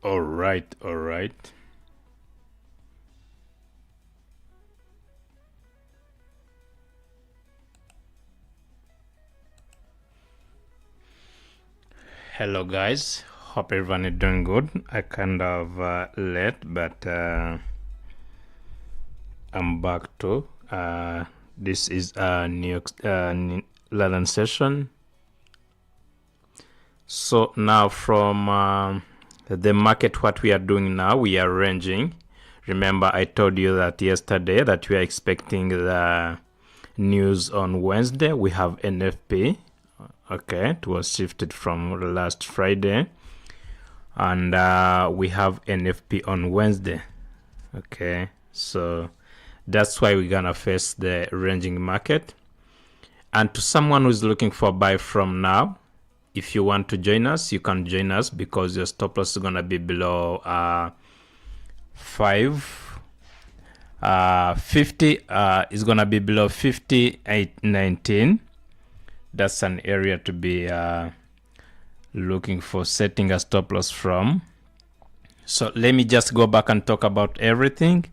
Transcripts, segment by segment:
All right. Hello guys, hope everyone is doing good. I kind of late, but I'm back to this is a new London session. So now from the market, what we are doing now, we are ranging. Remember I told you that yesterday that we are expecting the news on Wednesday. We have NFP. Okay, it was shifted from last Friday, and we have NFP on Wednesday. Okay, so that's why we're gonna face the ranging market. And to someone who's looking for buy from now, if you want to join us, you can join us because your stop loss is gonna be below 50 is gonna be below 58.19. That's an area to be looking for setting a stop loss from. So let me just go back and talk about everything.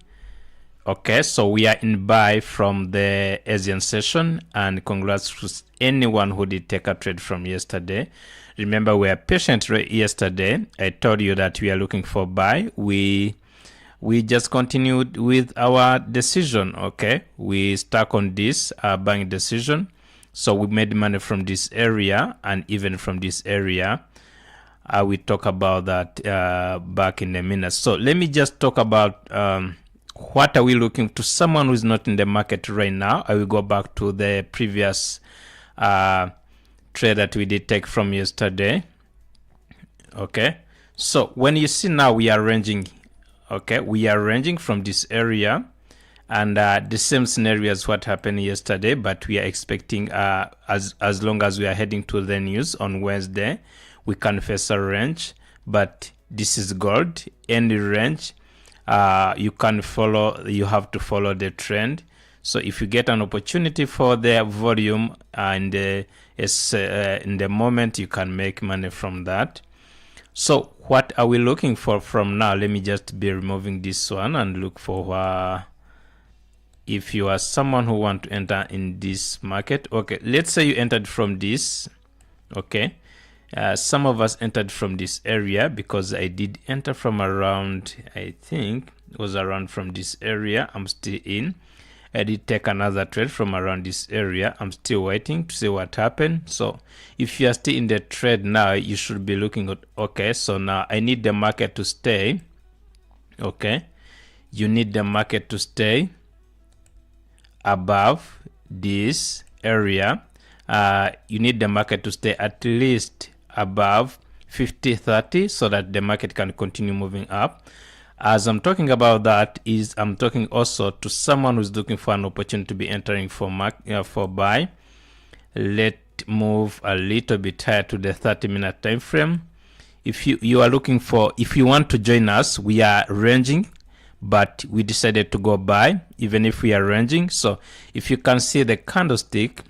Okay, so we are in buy from the Asian session, and congrats to anyone who did take a trade from yesterday. Remember, we are patient yesterday. I told you that we are looking for buy. We just continued with our decision. Okay, we stuck on this buying decision. So we made money from this area, and even from this area. I will talk about that back in a minute. So let me just talk about what are we looking to someone who is not in the market right now. I will go back to the previous trade that we did take from yesterday. Okay, so when you see now we are ranging. Okay, we are ranging from this area. And the same scenario as what happened yesterday, but we are expecting as long as we are heading to the news on Wednesday, we can face a range. But this is gold. Any range you can follow, you have to follow the trend. So if you get an opportunity for the volume in the moment, you can make money from that. So what are we looking for from now? Let me just be removing this one and look for if you are someone who want to enter in this market. Okay, let's say you entered from this. Okay, some of us entered from this area because I did enter from around, I think it was around from this area. I'm still in. I did take another trade from around this area. I'm still waiting to see what happened. So if you are still in the trade now, you should be looking at, okay, so now I need the market to stay. Okay, you need the market to stay above this area. You need the market to stay at least above 50.30 so that the market can continue moving up. As I'm talking about that, is I'm talking also to someone who's looking for an opportunity to be entering for buy. Let move a little bit higher to the 30-minute time frame. If you are looking for, if you want to join us, we are ranging, but we decided to go buy even if we are ranging. So if you can see the candlestick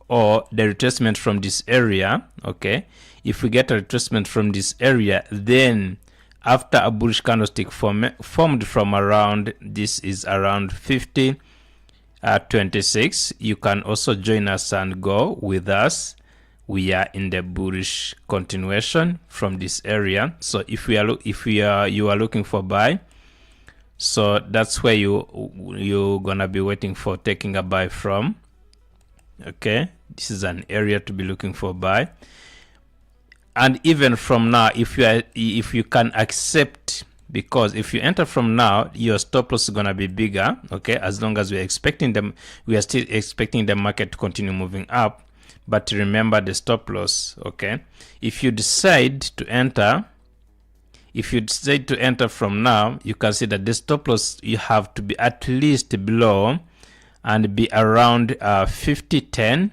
or the retracement from this area, okay, if we get a retracement from this area, then after a bullish candlestick formed from around, this is around 50.26, you can also join us and go with us. We are in the bullish continuation from this area. So if you are looking for buy, so that's where you're gonna be waiting for taking a buy from. Okay, this is an area to be looking for buy. And even from now, if you can accept, because if you enter from now, your stop loss is gonna be bigger. Okay, as long as we are still expecting the market to continue moving up. But remember the stop loss. Okay, if you decide to enter. If you decide to enter from now, you can see that the stop loss you have to be at least below and be around 50.10,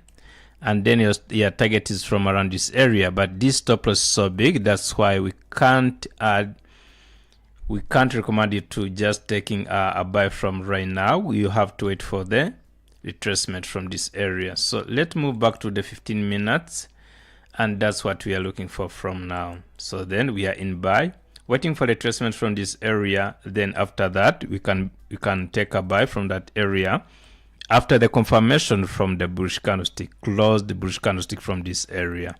and then your target is from around this area. But this stop loss is so big, that's why we can't recommend you to just taking a buy from right now. You have to wait for the retracement from this area. So let's move back to the 15 minutes, and that's what we are looking for from now. So then we are in buy. waiting for the retracement from this area. Then after that, we can take a buy from that area. After the confirmation from the bullish candlestick, close the bullish candlestick from this area.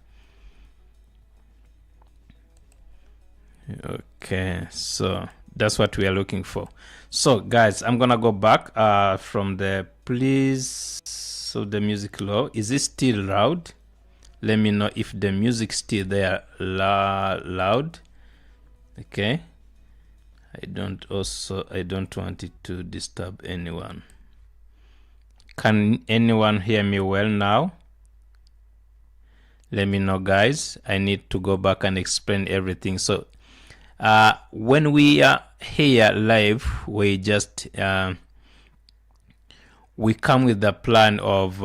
Okay, so that's what we are looking for. So guys, I'm gonna go back from the please. So the music low, is it still loud? Let me know if the music still there loud. Okay, I don't want it to disturb anyone. Can anyone hear me well now? Let me know, guys. I need to go back and explain everything. So when we are here live, we just we come with the plan of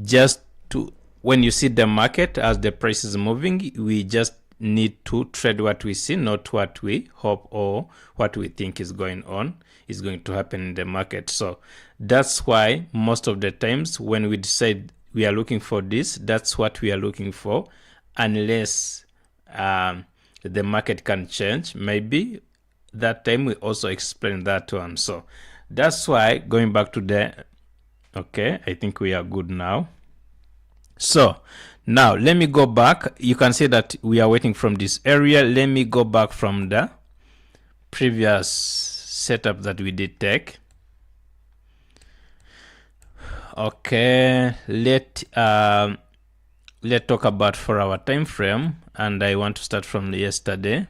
just to, when you see the market as the price is moving, we just need to trade what we see, not what we hope or what we think is going to happen in the market. So that's why most of the times when we decide we are looking for this, that's what we are looking for, unless the market can change. Maybe that time we also explain that one. So that's why, going back to the, okay, I think we are good now. So now let me go back. You can see that we are waiting from this area. Let me go back from the previous setup that we did take. Okay, let's talk about 4-hour time frame, and I want to start from yesterday.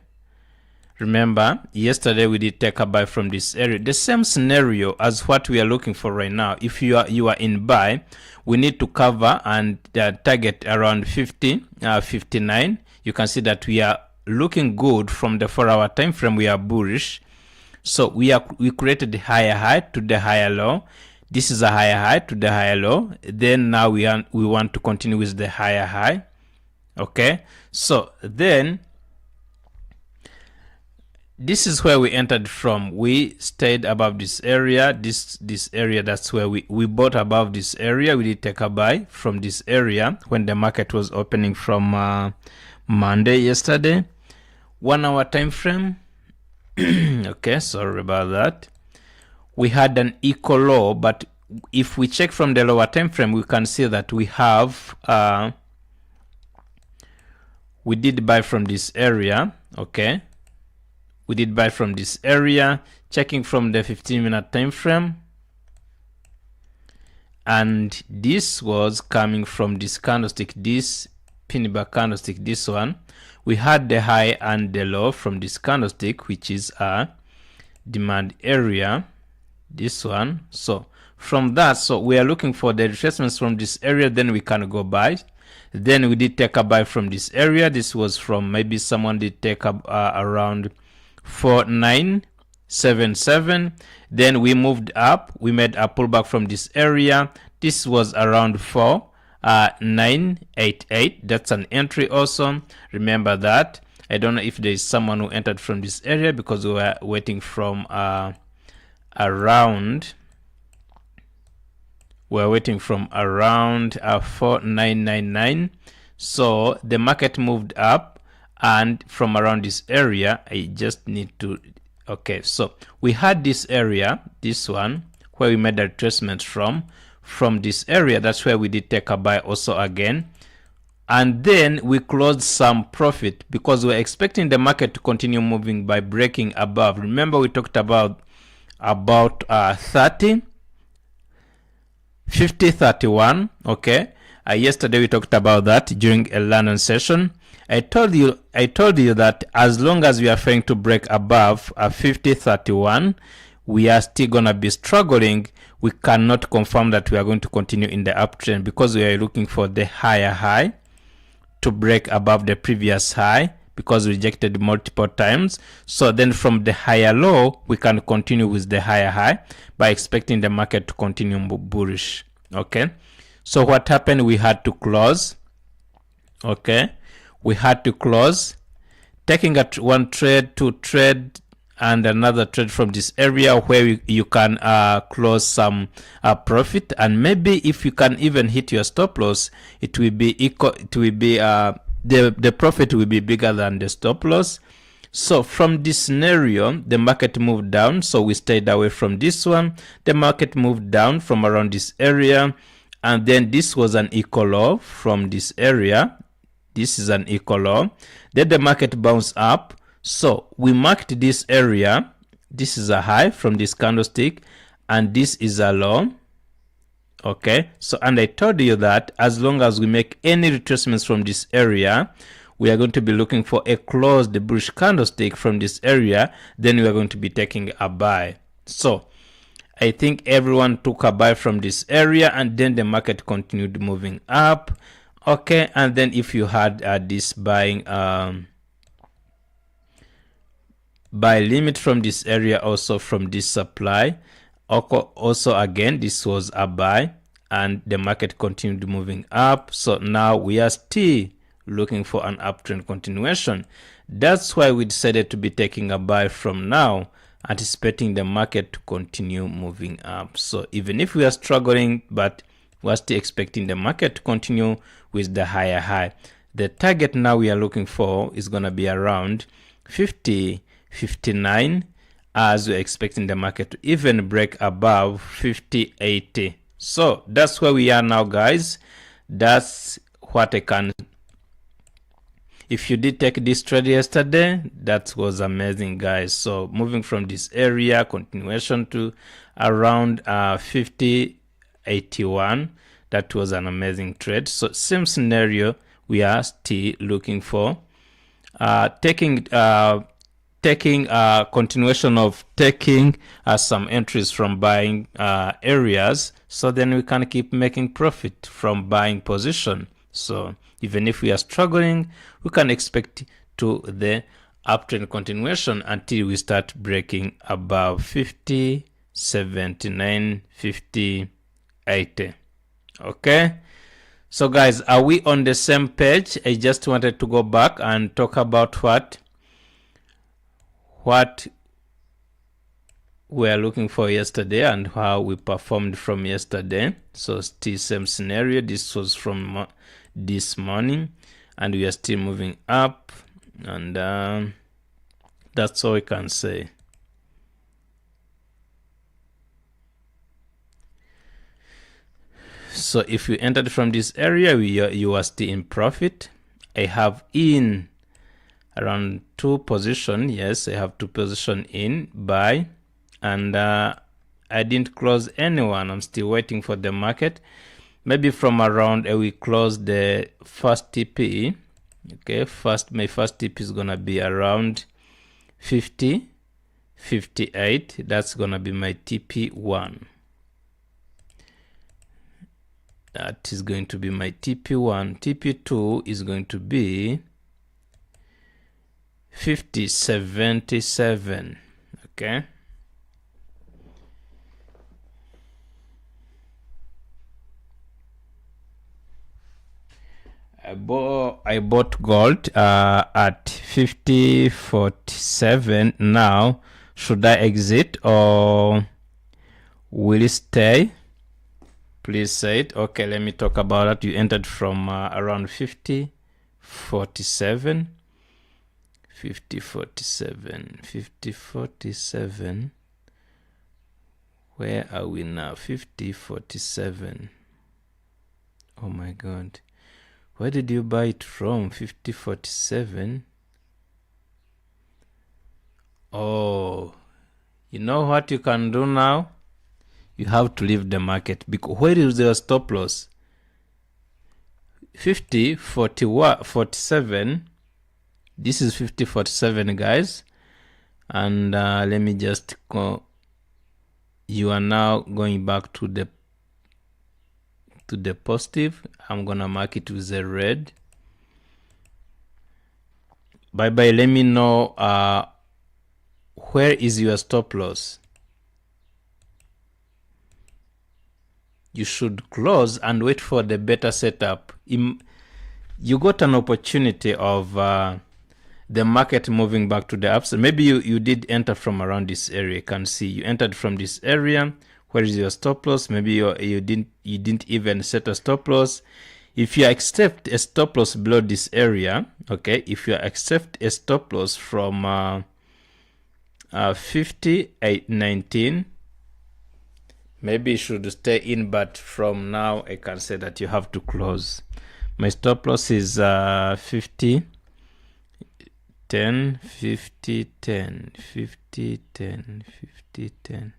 Remember, yesterday we did take a buy from this area. The same scenario as what we are looking for right now. If you are in buy, we need to cover and target around 59. You can see that we are looking good from the 4-hour time frame. We are bullish. So we created the higher high to the higher low. This is a higher high to the higher low. Then now we want to continue with the higher high. Okay, so then this is where we entered from. We stayed above this area, this area. That's where we bought above this area. We did take a buy from this area when the market was opening from Monday yesterday. 1-hour time frame. Okay, sorry about that. We had an equal low, but if we check from the lower time frame, we can see that we have we did buy from this area. Okay, we did buy from this area. Checking from the 15-minute time frame, and this was coming from this candlestick, this pin bar candlestick, this one. We had the high and the low from this candlestick, which is a demand area, this one. So from that, so we are looking for the retracements from this area, then we can go buy. Then we did take a buy from this area. This was from, maybe someone did take up around 4977. Then we moved up, we made a pullback from this area. This was around 4988. That's an entry also. Remember that. I don't know if there is someone who entered from this area, because we were waiting from around 4999. So the market moved up, and from around this area, I just need to, okay, so we had this area, this one, where we made a retracement from this area. That's where we did take a buy also again, and then we closed some profit because we're expecting the market to continue moving by breaking above. Remember, we talked about 50-31. Okay, yesterday we talked about that during a London session. I told you that as long as we are failing to break above 50-31, we are still gonna be struggling. We cannot confirm that we are going to continue in the uptrend, because we are looking for the higher high to break above the previous high, because we rejected multiple times. So then from the higher low, we can continue with the higher high by expecting the market to continue bullish. Okay, so what happened? We had to close. Okay, we had to close, taking one trade, two trade, and another trade from this area where you can close some profit, and maybe if you can even hit your stop loss, it will be equal. It will be the profit will be bigger than the stop loss. So from this scenario, the market moved down, so we stayed away from this one. The market moved down from around this area, and then this was an equal low from this area. This is an equal low. Then the market bounced up, so we marked this area. This is a high from this candlestick, and this is a low. Okay, so and I told you that as long as we make any retracements from this area, we are going to be looking for a closed bullish candlestick from this area, then we are going to be taking a buy. So I think everyone took a buy from this area, and then the market continued moving up. Okay, and then if you had this buying buy limit from this area, also from this supply, also again this was a buy, and the market continued moving up. So now we are still looking for an uptrend continuation. That's why we decided to be taking a buy from now, anticipating the market to continue moving up. So even if we are struggling, but we're still expecting the market to continue with the higher high. The target now we are looking for is going to be around 50.59, as we're expecting the market to even break above 50.80. So that's where we are now, guys. That's what I can. If you did take this trade yesterday, that was amazing, guys. So moving from this area, continuation to around 50.81, that was an amazing trade. So same scenario we are still looking for. Taking continuation of taking some entries from buying areas, so then we can keep making profit from buying position. So even if we are struggling, we can expect to the uptrend continuation until we start breaking above 50.79, 50.80. Okay, so guys, are we on the same page? I just wanted to go back and talk about what we are looking for yesterday and how we performed from yesterday. So still same scenario. This was from this morning, and we are still moving up, and that's all I can say. So if you entered from this area, you are still in profit. I have in around 2 position. Yes, I have 2 position in buy, and I didn't close anyone. I'm still waiting for the market. Maybe from around we close the first TP. Okay, my first TP is gonna be around 50.58. That's gonna be my TP1. That is going to be my TP1. TP2 is going to be 50.77. Okay, I bought gold at 50.47. Now should I exit or will it stay? Please say it. Okay, let me talk about it. You entered from around 50.47. 50.47. Where are we now? 50.47. Oh my god, where did you buy it from? 50.47. Oh, you know what you can do now? You have to leave the market, because where is your stop loss? 50.47. This is 50.47, guys, and let me just go. You are now going back to the positive. I'm gonna mark it with a red. Bye bye. Let me know where is your stop loss. You should close and wait for the better setup. You got an opportunity of the market moving back to the upside. Maybe you did enter from around this area. You can see you entered from this area. Where is your stop loss? Maybe you didn't even set a stop loss. If you accept a stop loss below this area, okay, if you accept a stop loss from 58.19, maybe you should stay in, but from now I can say that you have to close. My stop loss is 50, 10, 50, 10, 50, 10, 50, 10.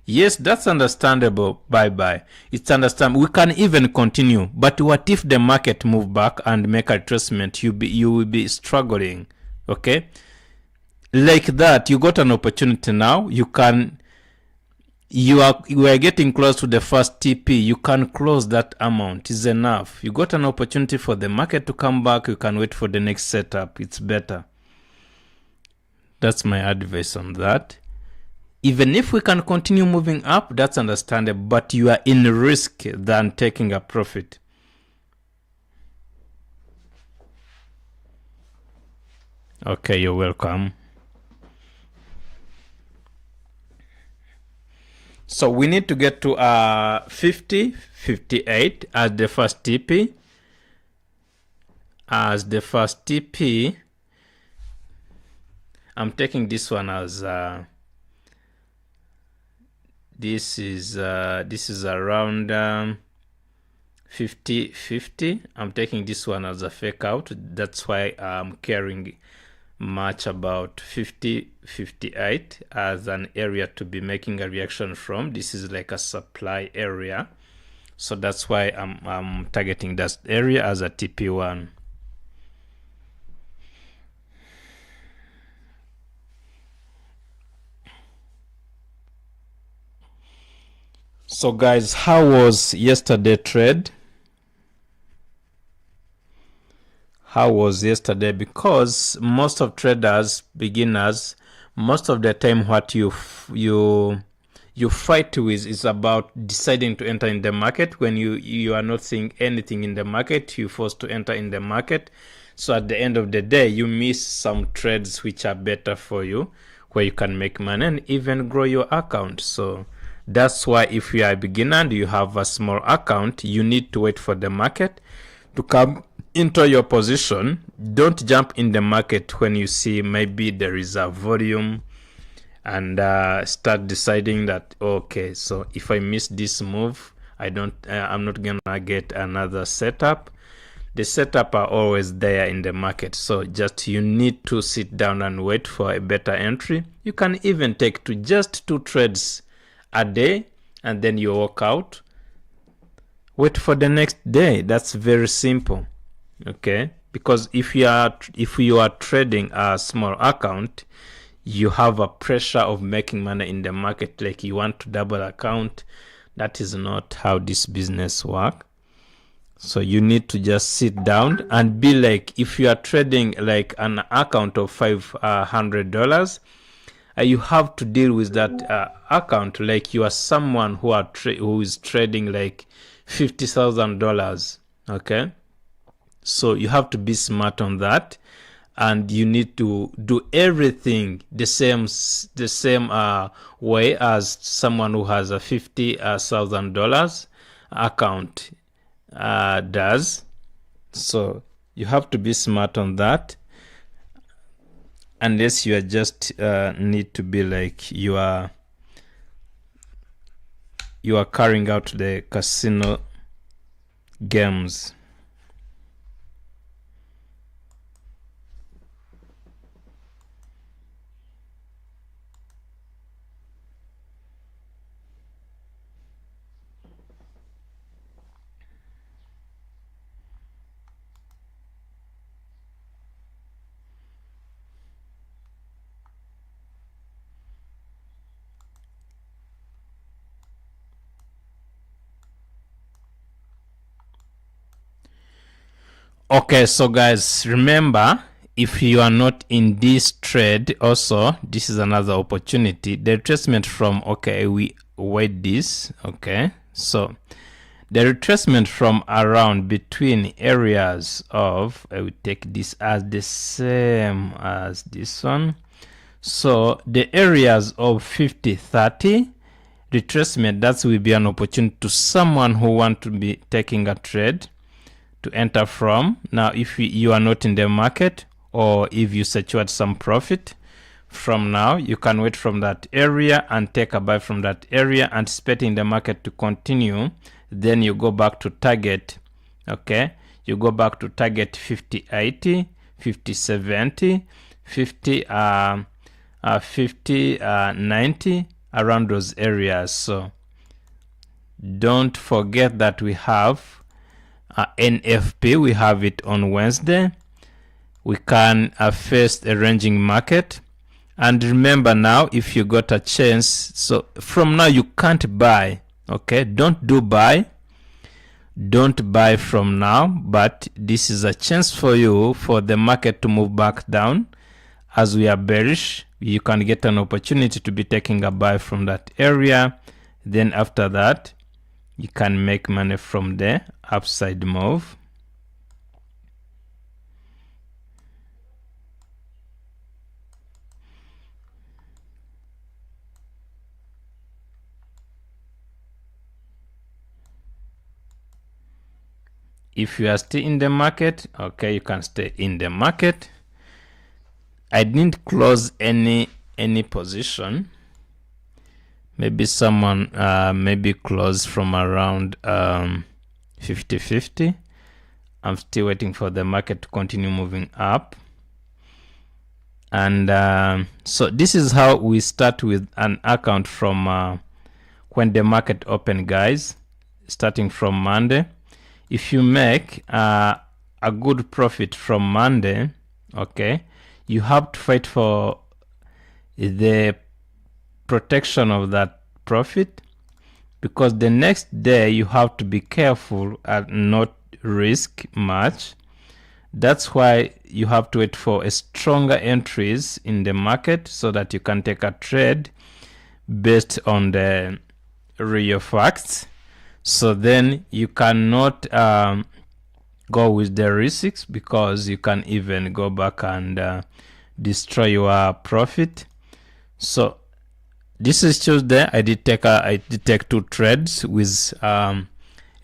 Yes, that's understandable. Bye-bye. It's understandable. We can even continue. But what if the market move back and make a retracement? You will be struggling. Okay? Like that, you got an opportunity now. You are getting close to the first TP. You can close that amount. Is enough. You got an opportunity for the market to come back. You can wait for the next setup. It's better. That's my advice on that. Even if we can continue moving up, that's understandable, but you are in risk than taking a profit. Okay, you're welcome. So we need to get to 50, 58 as the first TP. As the first TP, I'm taking this one as this is around 50. I'm taking this one as a fake out. That's why I'm caring much about 58 as an area to be making a reaction from. This is like a supply area, so that's why I'm targeting that area as a TP1. So guys, how was yesterday trade? How was yesterday? Because most of traders, beginners, most of the time what you fight with is about deciding to enter in the market. When you are not seeing anything in the market, you forced to enter in the market. So at the end of the day, you miss some trades which are better for you, where you can make money and even grow your account. So that's why if you are a beginner and you have a small account, you need to wait for the market to come into your position. Don't jump in the market when you see maybe there is a volume and start deciding that, okay, so if I miss this move, I'm not gonna get another setup. The setup are always there in the market, so just you need to sit down and wait for a better entry. You can even take to just 2 trades a day and then you walk out, wait for the next day. That's very simple. Okay, because if you are trading a small account, you have a pressure of making money in the market, like you want to double account. That is not how this business works. So you need to just sit down and be like, if you are trading like an account of $500, you have to deal with that account like you are someone who is trading like $50,000. Okay, so you have to be smart on that, and you need to do everything the same way as someone who has a $50,000 account does. So you have to be smart on that, unless you are just need to be like you are carrying out the casino games. Okay, so guys, remember, if you are not in this trade, also this is another opportunity. The retracement from, okay, we wait this. Okay, so the retracement from around between areas of, I will take this as the same as this one. So the areas of 50-30, retracement, that will be an opportunity to someone who want to be taking a trade to enter from. Now if you are not in the market, or if you secured some profit from now, you can wait from that area and take a buy from that area, anticipating the market to continue. Then you go back to target. Okay, you go back to target 50.80, 50.70, 50.90, around those areas. So don't forget that we have NFP. We have it on Wednesday. We can face a ranging market. And remember now, if you got a chance, so from now you can't buy. Okay, don't buy from now, but this is a chance for you for the market to move back down. As we are bearish, you can get an opportunity to be taking a buy from that area. Then after that, you can make money from the upside move. If you are still in the market, okay, you can stay in the market. I didn't close any position. Maybe someone maybe closed from around 50.50. I'm still waiting for the market to continue moving up. And so this is how we start with an account from when the market open, guys, starting from Monday. If you make a good profit from Monday, okay, you have to fight for the protection of that profit, because the next day you have to be careful and not risk much. That's why you have to wait for a stronger entries in the market so that you can take a trade based on the real facts. So then you cannot go with the risks, because you can even go back and destroy your profit. So this is Tuesday. I did take 2 trades with I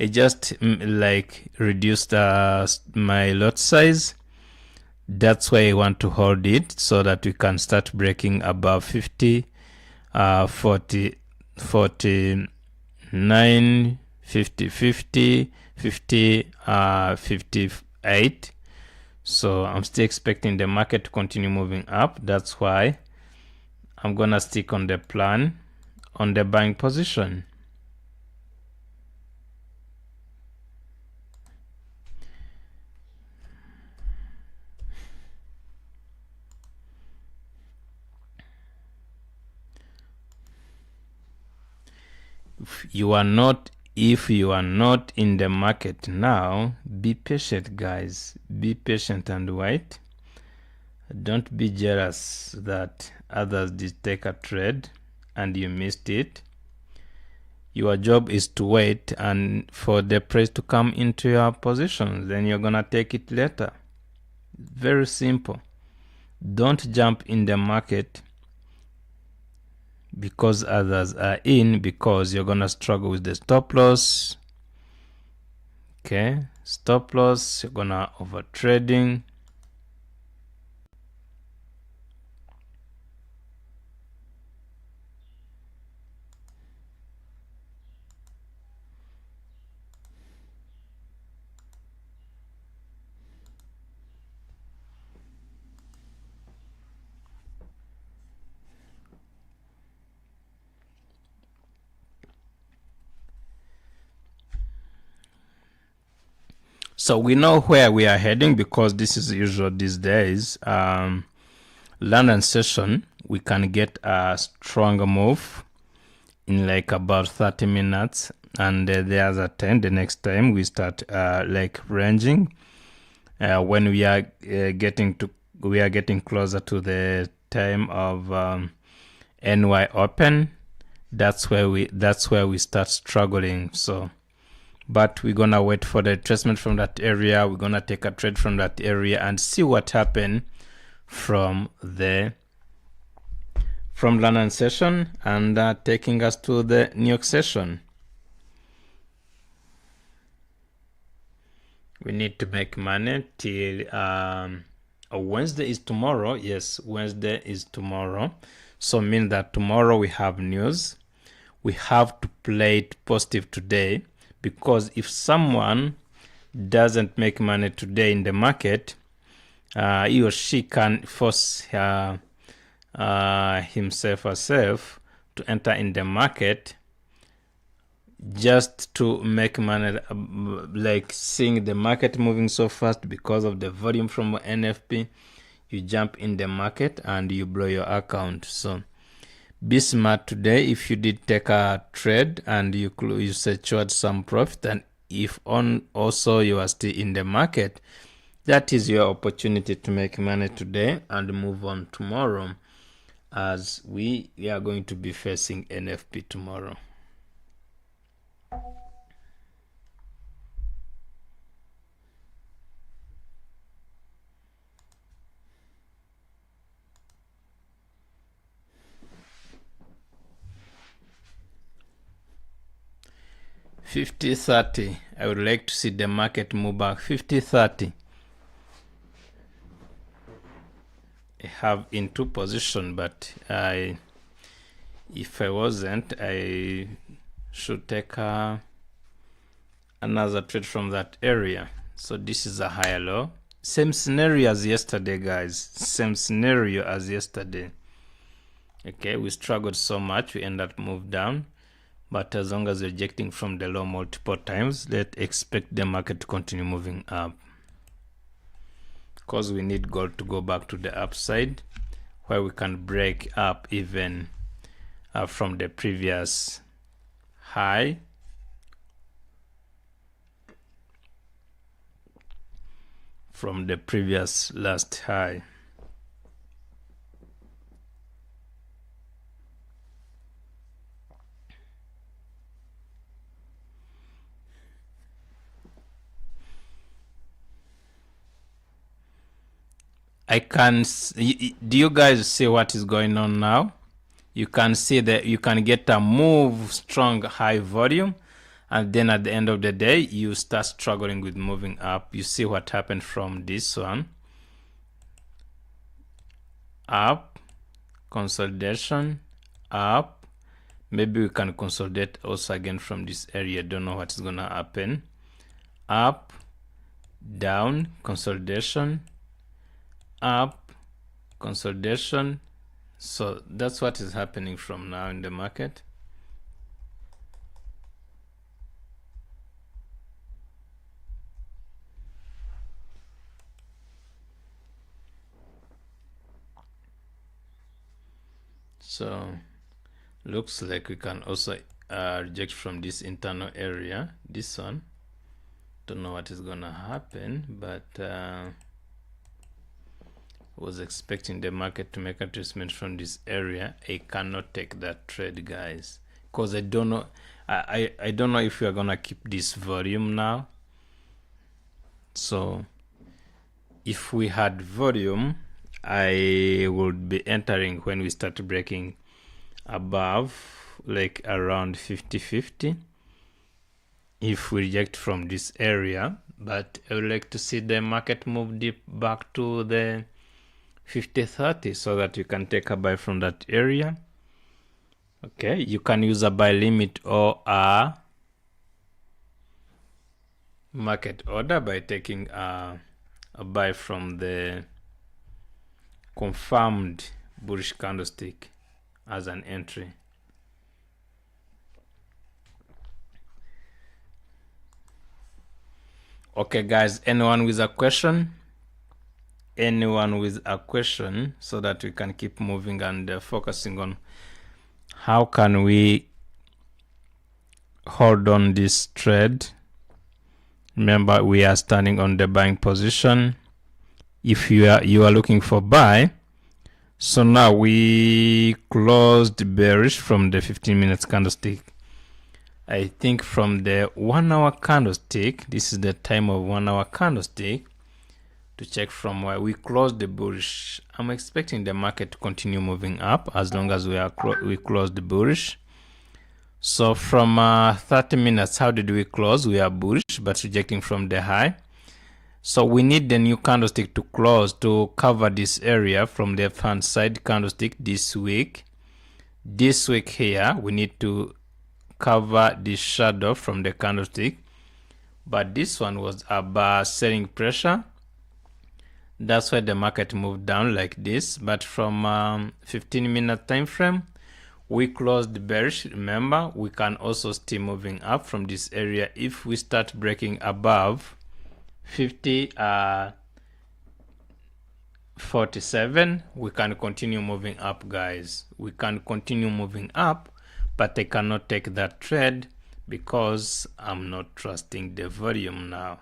just like reduced my lot size. That's why I want to hold it, so that we can start breaking above 50, 40, 49, 50, 50, 50, 58. So I'm still expecting the market to continue moving up. That's why I'm gonna stick on the plan on the buying position. If you are not in the market now, be patient, guys. Be patient and wait. Don't be jealous that others did take a trade and you missed it. Your job is to wait and for the price to come into your positions. Then you're gonna take it later. Very simple. Don't jump in the market because others are in, because you're gonna struggle with the stop loss. Okay, stop loss, you're gonna over trading. So we know where we are heading, because this is usual these days. London session, we can get a stronger move in like about 30 minutes, and there's a 10 the next time we start like ranging when we are getting closer to the time of NY open. That's where we start struggling. So but we're gonna wait for the retracement from that area. We're gonna take a trade from that area and see what happened from from London session and taking us to the New York session. We need to make money till Wednesday is tomorrow. Yes, Wednesday is tomorrow. So mean that tomorrow we have news. We have to play it positive today, because if someone doesn't make money today in the market, he or she can force himself or herself to enter in the market just to make money, like seeing the market moving so fast because of the volume from NFP. You jump in the market and you blow your account. So be smart today. If you did take a trade and you secured some profit, and if also you are still in the market, that is your opportunity to make money today and move on tomorrow, as we are going to be facing NFP tomorrow. $50.30. I would like to see the market move back. $50.30. I have in two positions, but if I wasn't, I should take another trade from that area. So this is a higher low. Same scenario as yesterday, guys. Same scenario as yesterday. Okay, we struggled so much, we end up move down. But as long as rejecting from the low multiple times, let's expect the market to continue moving up, because we need gold to go back to the upside, where we can break up even from the previous high. From the previous last high. Do you guys see what is going on now? You can see that you can get a move, strong high volume, and then at the end of the day you start struggling with moving up. You see what happened from this one. Up, consolidation, up. Maybe we can consolidate also again from this area. Don't know what's gonna happen. Up, down, consolidation, up, consolidation. So that's what is happening from now in the market. So looks like we can also reject from this internal area, this one. Don't know what is gonna happen, but was expecting the market to make a tracement from this area. I cannot take that trade, guys, because I don't know. I don't know if we are gonna keep this volume now. So if we had volume, I would be entering when we start breaking above, like around 50-50. If we reject from this area, but I would like to see the market move deep back to the 50-30 so that you can take a buy from that area. Okay, you can use a buy limit or a market order by taking a buy from the confirmed bullish candlestick as an entry. Okay, guys, anyone with a question? Anyone with a question, so that we can keep moving and focusing on how can we hold on this trade. Remember, we are standing on the buying position. If you are looking for buy, so now we closed bearish from the 15 minutes candlestick. I think from the 1 hour candlestick, this is the time of 1 hour candlestick, to check from where we closed the bullish. I'm expecting the market to continue moving up as long as we close the bullish. So from 30 minutes, how did we close? We are bullish but rejecting from the high. So we need the new candlestick to close to cover this area from the left hand side candlestick this week. This week here, we need to cover this shadow from the candlestick. But this one was a selling pressure. That's why the market moved down like this. But from 15-minute time frame, we closed bearish. Remember, we can also still moving up from this area. If we start breaking above 50.47, we can continue moving up, guys. We can continue moving up, but I cannot take that trade because I'm not trusting the volume now.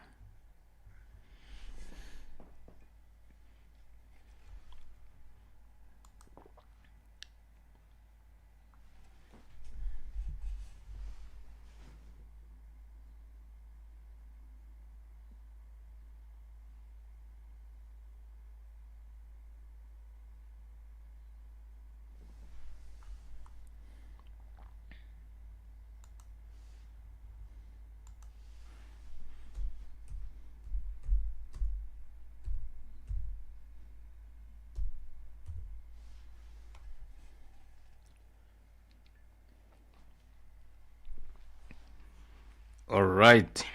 All right,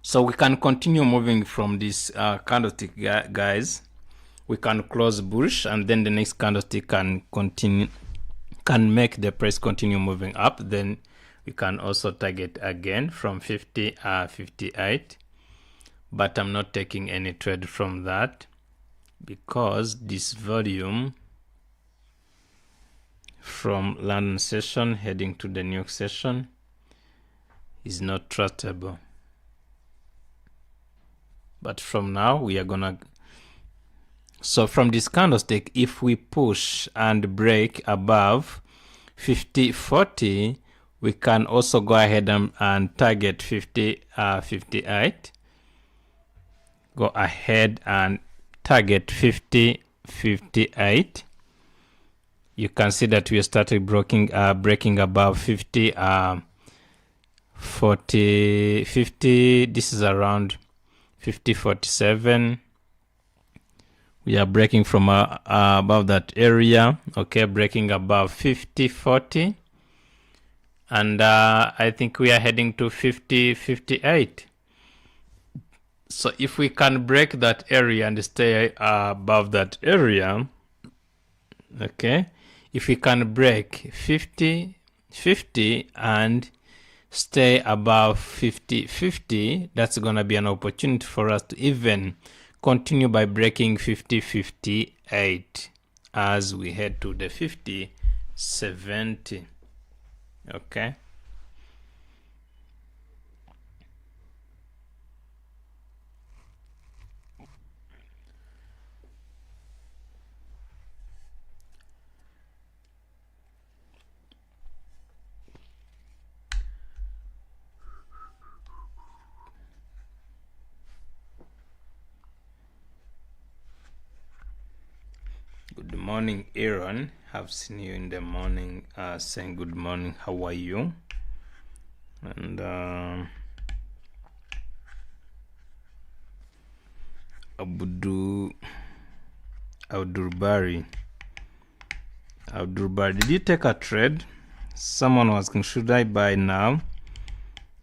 so we can continue moving from this candlestick, guys. We can close bullish and then the next candlestick can make the price continue moving up. Then we can also target again from 58, but I'm not taking any trade from that because this volume from London session heading to the New York session is not trustable. But from now we are gonna, so from this candlestick, if we push and break above 50.40, we can also go ahead and target 58. Go ahead and target 50.58. You can see that we started breaking above 50. 50, this is around 50.47. We are breaking from above that area. Okay, breaking above 50.40, and I think we are heading to 50.58. So if we can break that area and stay above that area, okay, if we can break 50.50 and stay above 50.50, that's gonna be an opportunity for us to even continue by breaking 50.58 as we head to the 50.70. Okay, good morning, Aaron. Have seen you in the morning saying good morning. How are you? And Abdul Bari, did you take a trade? Someone was asking, should I buy now?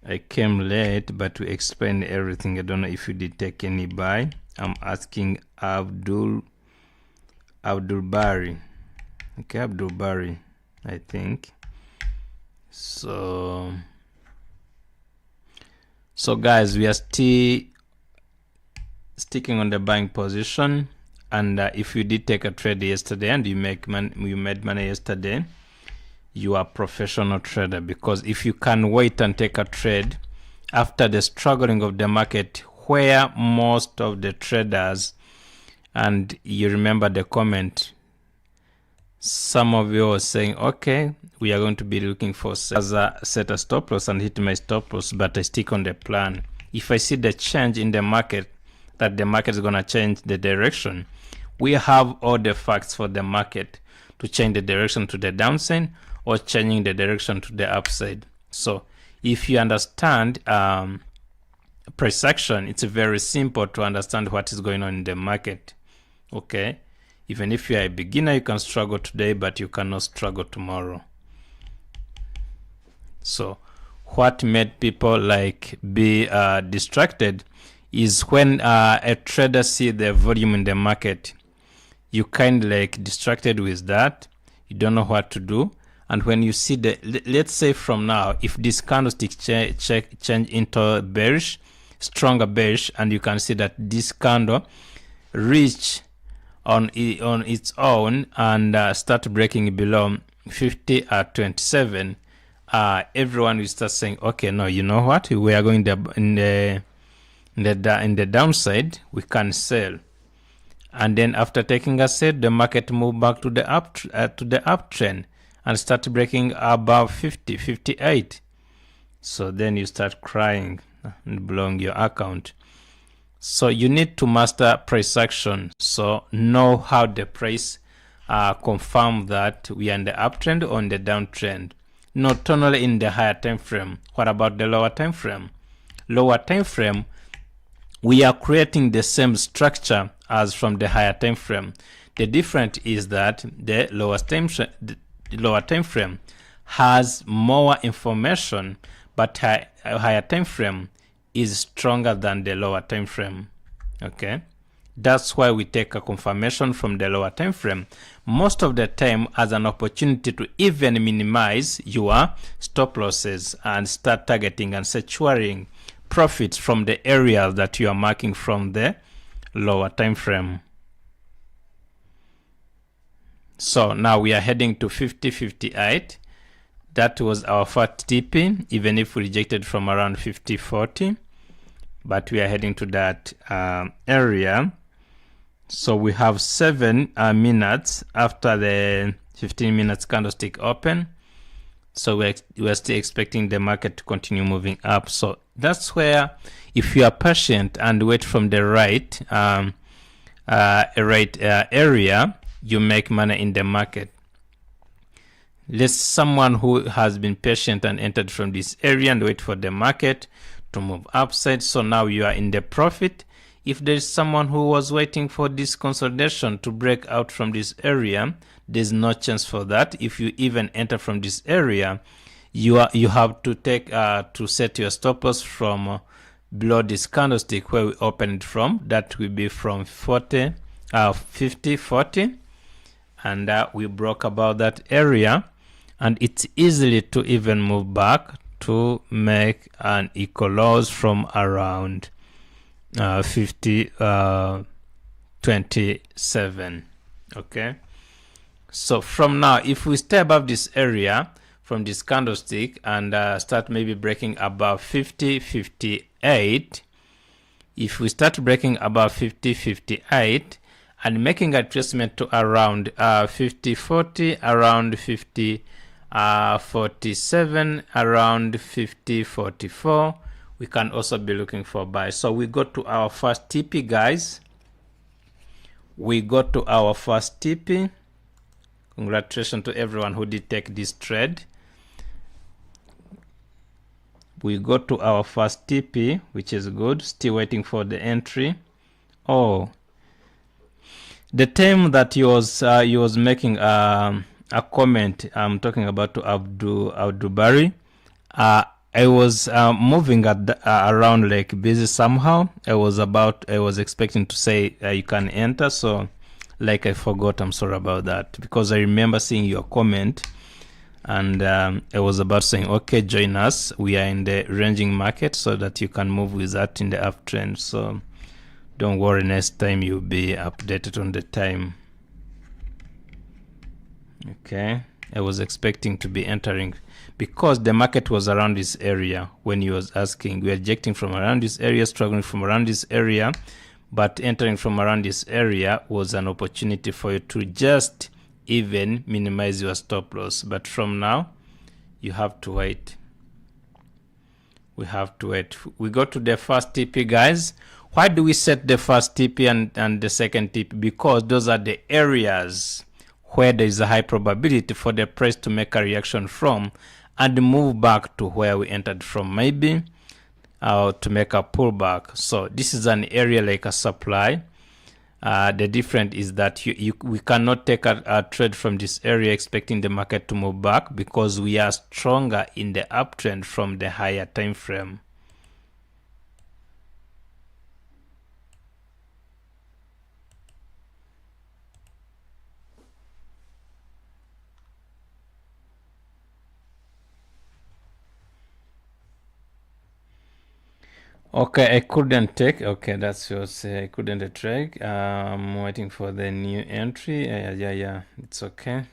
I came late, but we explained everything. I don't know if you did take any buy. I'm asking Abdul Bari. Okay, Abdul Bari, I think. So guys, we are still sticking on the buying position, and if you did take a trade yesterday and you made money yesterday, you are a professional trader, because if you can wait and take a trade after the struggling of the market, where most of the traders, and you remember the comment, some of you are saying, okay, we are going to be looking for set a stop loss and hit my stop loss, but I stick on the plan. If I see the change in the market that the market is going to change the direction. We have all the facts for the market to change the direction to the downside or changing the direction to the upside. So if you understand price action, it's very simple to understand what is going on in the market. Okay, even if you are a beginner, you can struggle today, but you cannot struggle tomorrow. So what made people like be distracted is when a trader see the volume in the market, you kind of like distracted with that, you don't know what to do. And when you see the, let's say from now, if this candlestick change into bearish, stronger bearish, and you can see that this candle reach on its own and start breaking below 50 at 27, everyone will start saying, okay, no, you know what, we are going in the downside, we can sell. And then after taking a sell, the market move back to the uptrend and start breaking above 50, 58. So then you start crying and blowing your account. So you need to master price action. So know how the price confirm that we are in the uptrend or in the downtrend. Not only in the higher time frame. What about the lower time frame? Lower time frame, we are creating the same structure as from the higher time frame. The difference is that the lower time frame has more information, but higher time frame is stronger than the lower time frame. Okay, that's why we take a confirmation from the lower time frame most of the time as an opportunity to even minimize your stop losses and start targeting and securing profits from the areas that you are marking from the lower time frame. So now we are heading to 50.58. That was our first TP, even if we rejected from around 50.40, but we are heading to that area. So we have 7 minutes after the 15 minutes candlestick open. So we're still expecting the market to continue moving up. So that's where, if you are patient and wait from the right area, you make money in the market. Let's someone who has been patient and entered from this area and wait for the market to move upside. So now you are in the profit. If there is someone who was waiting for this consolidation to break out from this area, there's no chance for that. If you even enter from this area, you have to take to set your stop loss from below this candlestick where we opened from. That will be from 50, 40, and we broke about that area, and it's easily to even move back to make an equal loss from around 50.27. Okay, so from now, if we stay above this area from this candlestick and start maybe breaking above 50.58, if we start breaking above 50.58 and making adjustment to around 50.40, around 50.47, around 50.44, we can also be looking for buy. So we go to our first TP, guys. We go to our first TP. Congratulations to everyone who did take this trade. We go to our first TP, which is good. Still waiting for the entry. Oh, the time that he was making a comment, I'm talking about to Abdul Bari. I was moving at around like busy somehow. I was expecting to say you can enter, so like I forgot. I'm sorry about that, because I remember seeing your comment, and I was about saying, okay, join us. We are in the ranging market, so that you can move with that in the uptrend. So don't worry, next time you'll be updated on the time. Okay, I was expecting to be entering because the market was around this area when he was asking. We are ejecting from around this area, struggling from around this area, but entering from around this area was an opportunity for you to just even minimize your stop loss. But from now, you have to wait. We have to wait. We go to the first TP, guys. Why do we set the first TP and the second TP? Because those are the areas where there is a high probability for the price to make a reaction from and move back to where we entered from, maybe to make a pullback. So this is an area like a supply. The difference is that we cannot take a trade from this area expecting the market to move back, because we are stronger in the uptrend from the higher time frame. Okay, I couldn't take. Okay, that's your say. I couldn't take. I'm waiting for the new entry. Yeah, it's okay.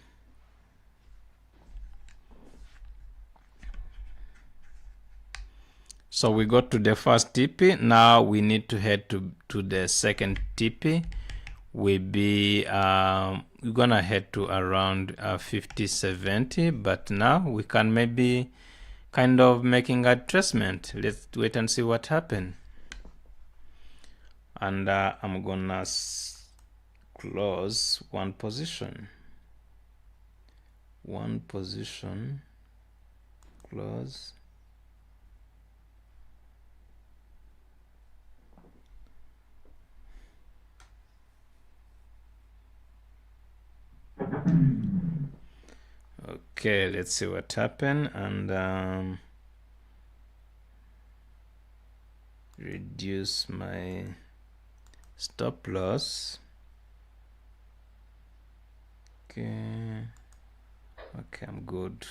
So we got to the first TP. Now we need to head to the second TP. We're gonna head to around 50.70, but now we can maybe kind of making adjustment. Let's wait and see what happened. And I'm gonna close one position, close. Okay, let's see what happened. And reduce my stop loss. Okay, I'm good.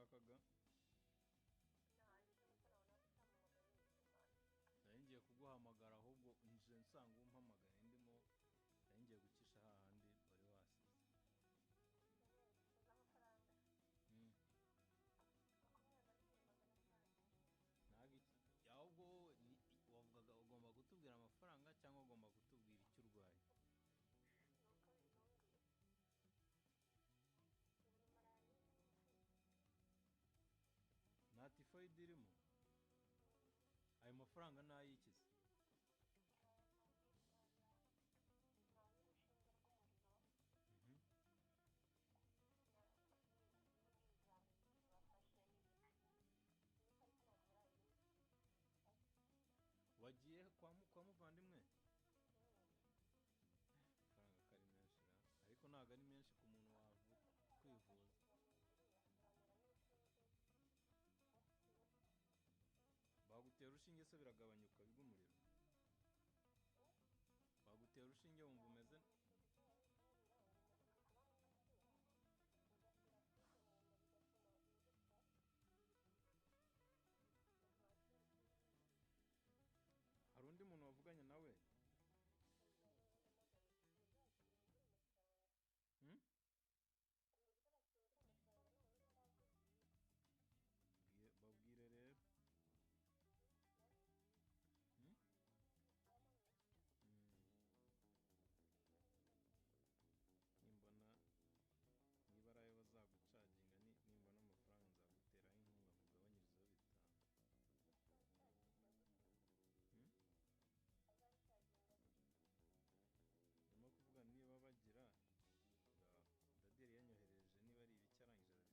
washakaga? Nari ngiye kuguhamagara ahubwo nje nsanga umpamagaye ndimo nari ngiye gucisha hahandi wari wasize. Ahubwo wavugaga ugomba kutubwira amafaranga cyangwa ugomba kutubwira icyo urwaye? Nta tifoyidi irimo? Ayo mafaranga ni ay'ikizi? Wagiye kwa muvandimwe? Amafaranga kari menshi ariko ntabwo ari menshi ku muntu kwivuza. Bagutera urushinge se biragabanyuka bw'umuriro? Bagutera urushinge wumva umeze? Hari undi muntu wavuganye nawe? Babwire rero. Nimbona niba ari ayo bazagucaginga nimbona amafaranga nzaguteraho inkunga nkugabanyirizeho bitanu. Ndimo kuvuga niba bagira Daderi yanyohereje niba ari ibiki arangije arabisiba.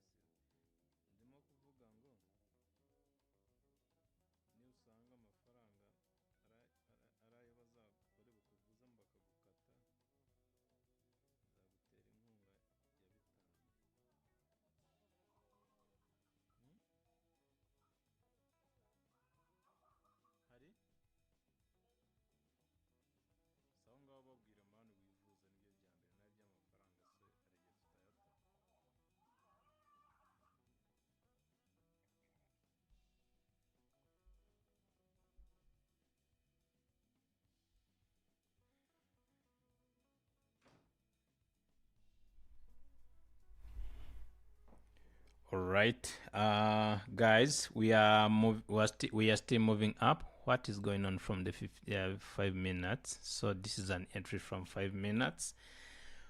Ndimo kuvuga ngo niba usanga amafaranga ari ayo bazakore bukuvuzamo bakagukata nzagutera inkunga ya bitanu. Hari? Sawa ngaho babwira mani wivuza nibyo bya mbere nayo by'amafaranga se hari igihe tutayata. All right, guys, we are still moving up. What is going on from the 5 minutes? So this is an entry from 5 minutes.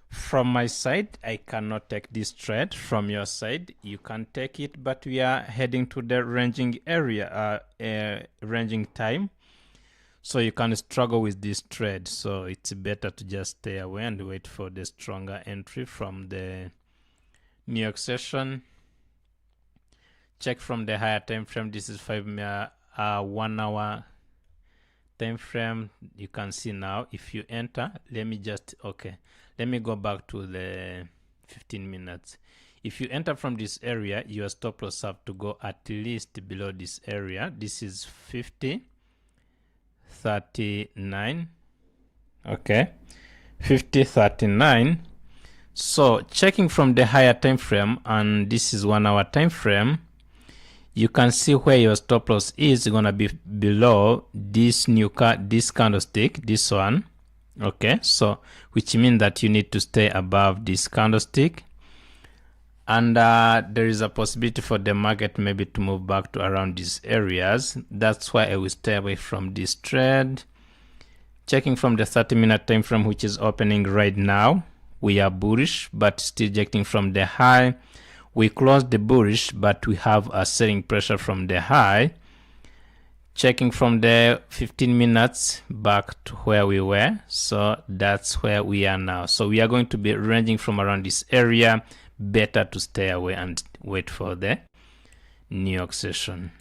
From my side, I cannot take this trade. From your side, you can take it, but we are heading to the ranging area, ranging time. So you can struggle with this trade. So it's better to just stay away and wait for the stronger entry from the New York session. Check from the higher time frame. This is 1 hour time frame. You can see now if you enter, let me go back to the 15 minutes. If you enter from this area, your stop loss have to go at least below this area. This is 50.39. okay, 50.39. So checking from the higher time frame, and this is 1 hour time frame, you can see where your stop loss is gonna be below this this candlestick, this one. Okay, so which means that you need to stay above this candlestick, and there is a possibility for the market maybe to move back to around these areas. That's why I will stay away from this trade. Checking from the 30-minute time frame, which is opening right now, we are bullish but still ejecting from the high. We closed the bullish, but we have a selling pressure from the high. Checking from the 15 minutes back to where we were. So that's where we are now. So we are going to be ranging from around this area. Better to stay away and wait for the New York session.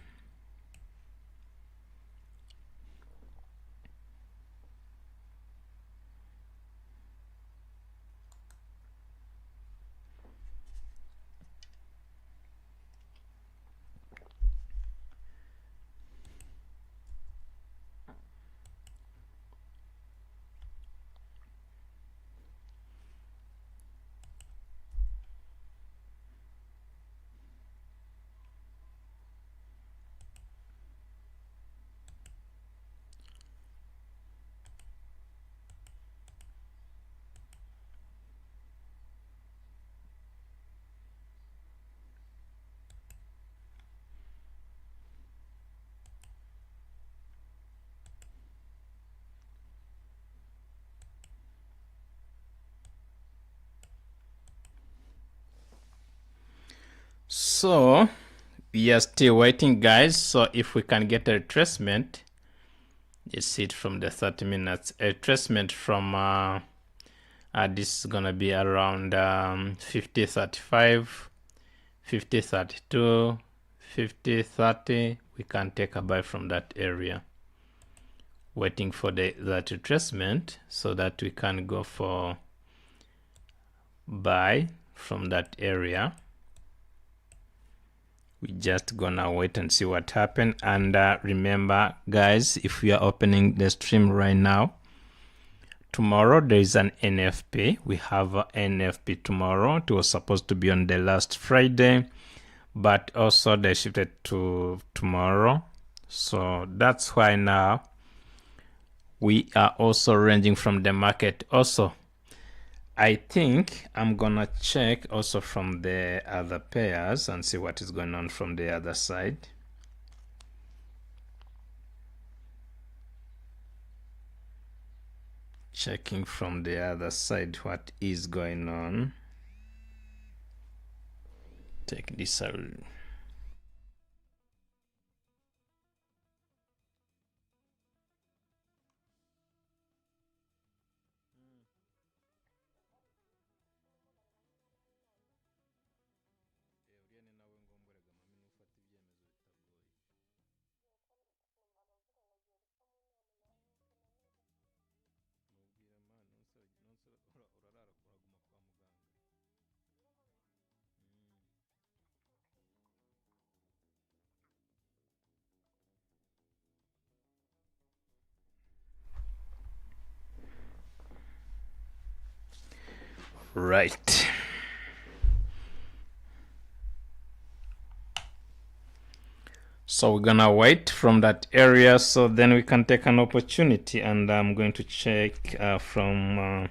So we are still waiting, guys. So if we can get a retracement, you see it from the 30 minutes, a retracement from this is gonna be around 50.35, 50.32, 50.30. We can take a buy from that area, waiting for that retracement so that we can go for buy from that area. We just gonna wait and see what happens. And remember, guys, if we are opening the stream right now, tomorrow there is an NFP. We have an NFP tomorrow. It was supposed to be on the last Friday, but also they shifted to tomorrow. So that's why now we are also ranging from the market. Also, I think I'm gonna check also from the other pairs and see what is going on from the other side. Checking from the other side what is going on. Take this out. Right. So we're gonna wait from that area so then we can take an opportunity. And I'm going to check from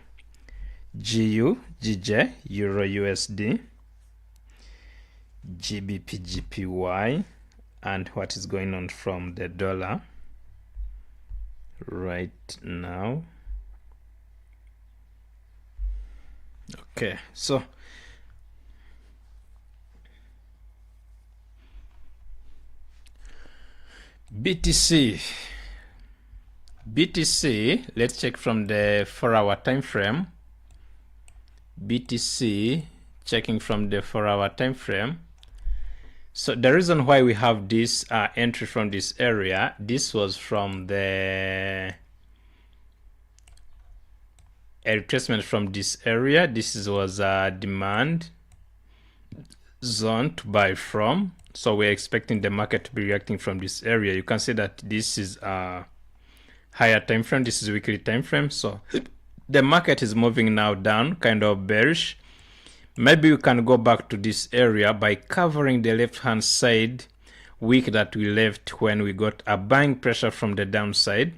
GU, GJ, Euro USD, GBPJPY, and what is going on from the dollar right now. Okay, so BTC, let's check from the 4-hour time frame. BTC, checking from the 4-hour time frame. So the reason why we have this entry from this area, this was from the a retracement from this area. This was a demand zone to buy from. So we're expecting the market to be reacting from this area. You can see that this is a higher time frame. This is weekly time frame. So the market is moving now down, kind of bearish. Maybe we can go back to this area by covering the left hand side wick that we left when we got a buying pressure from the downside.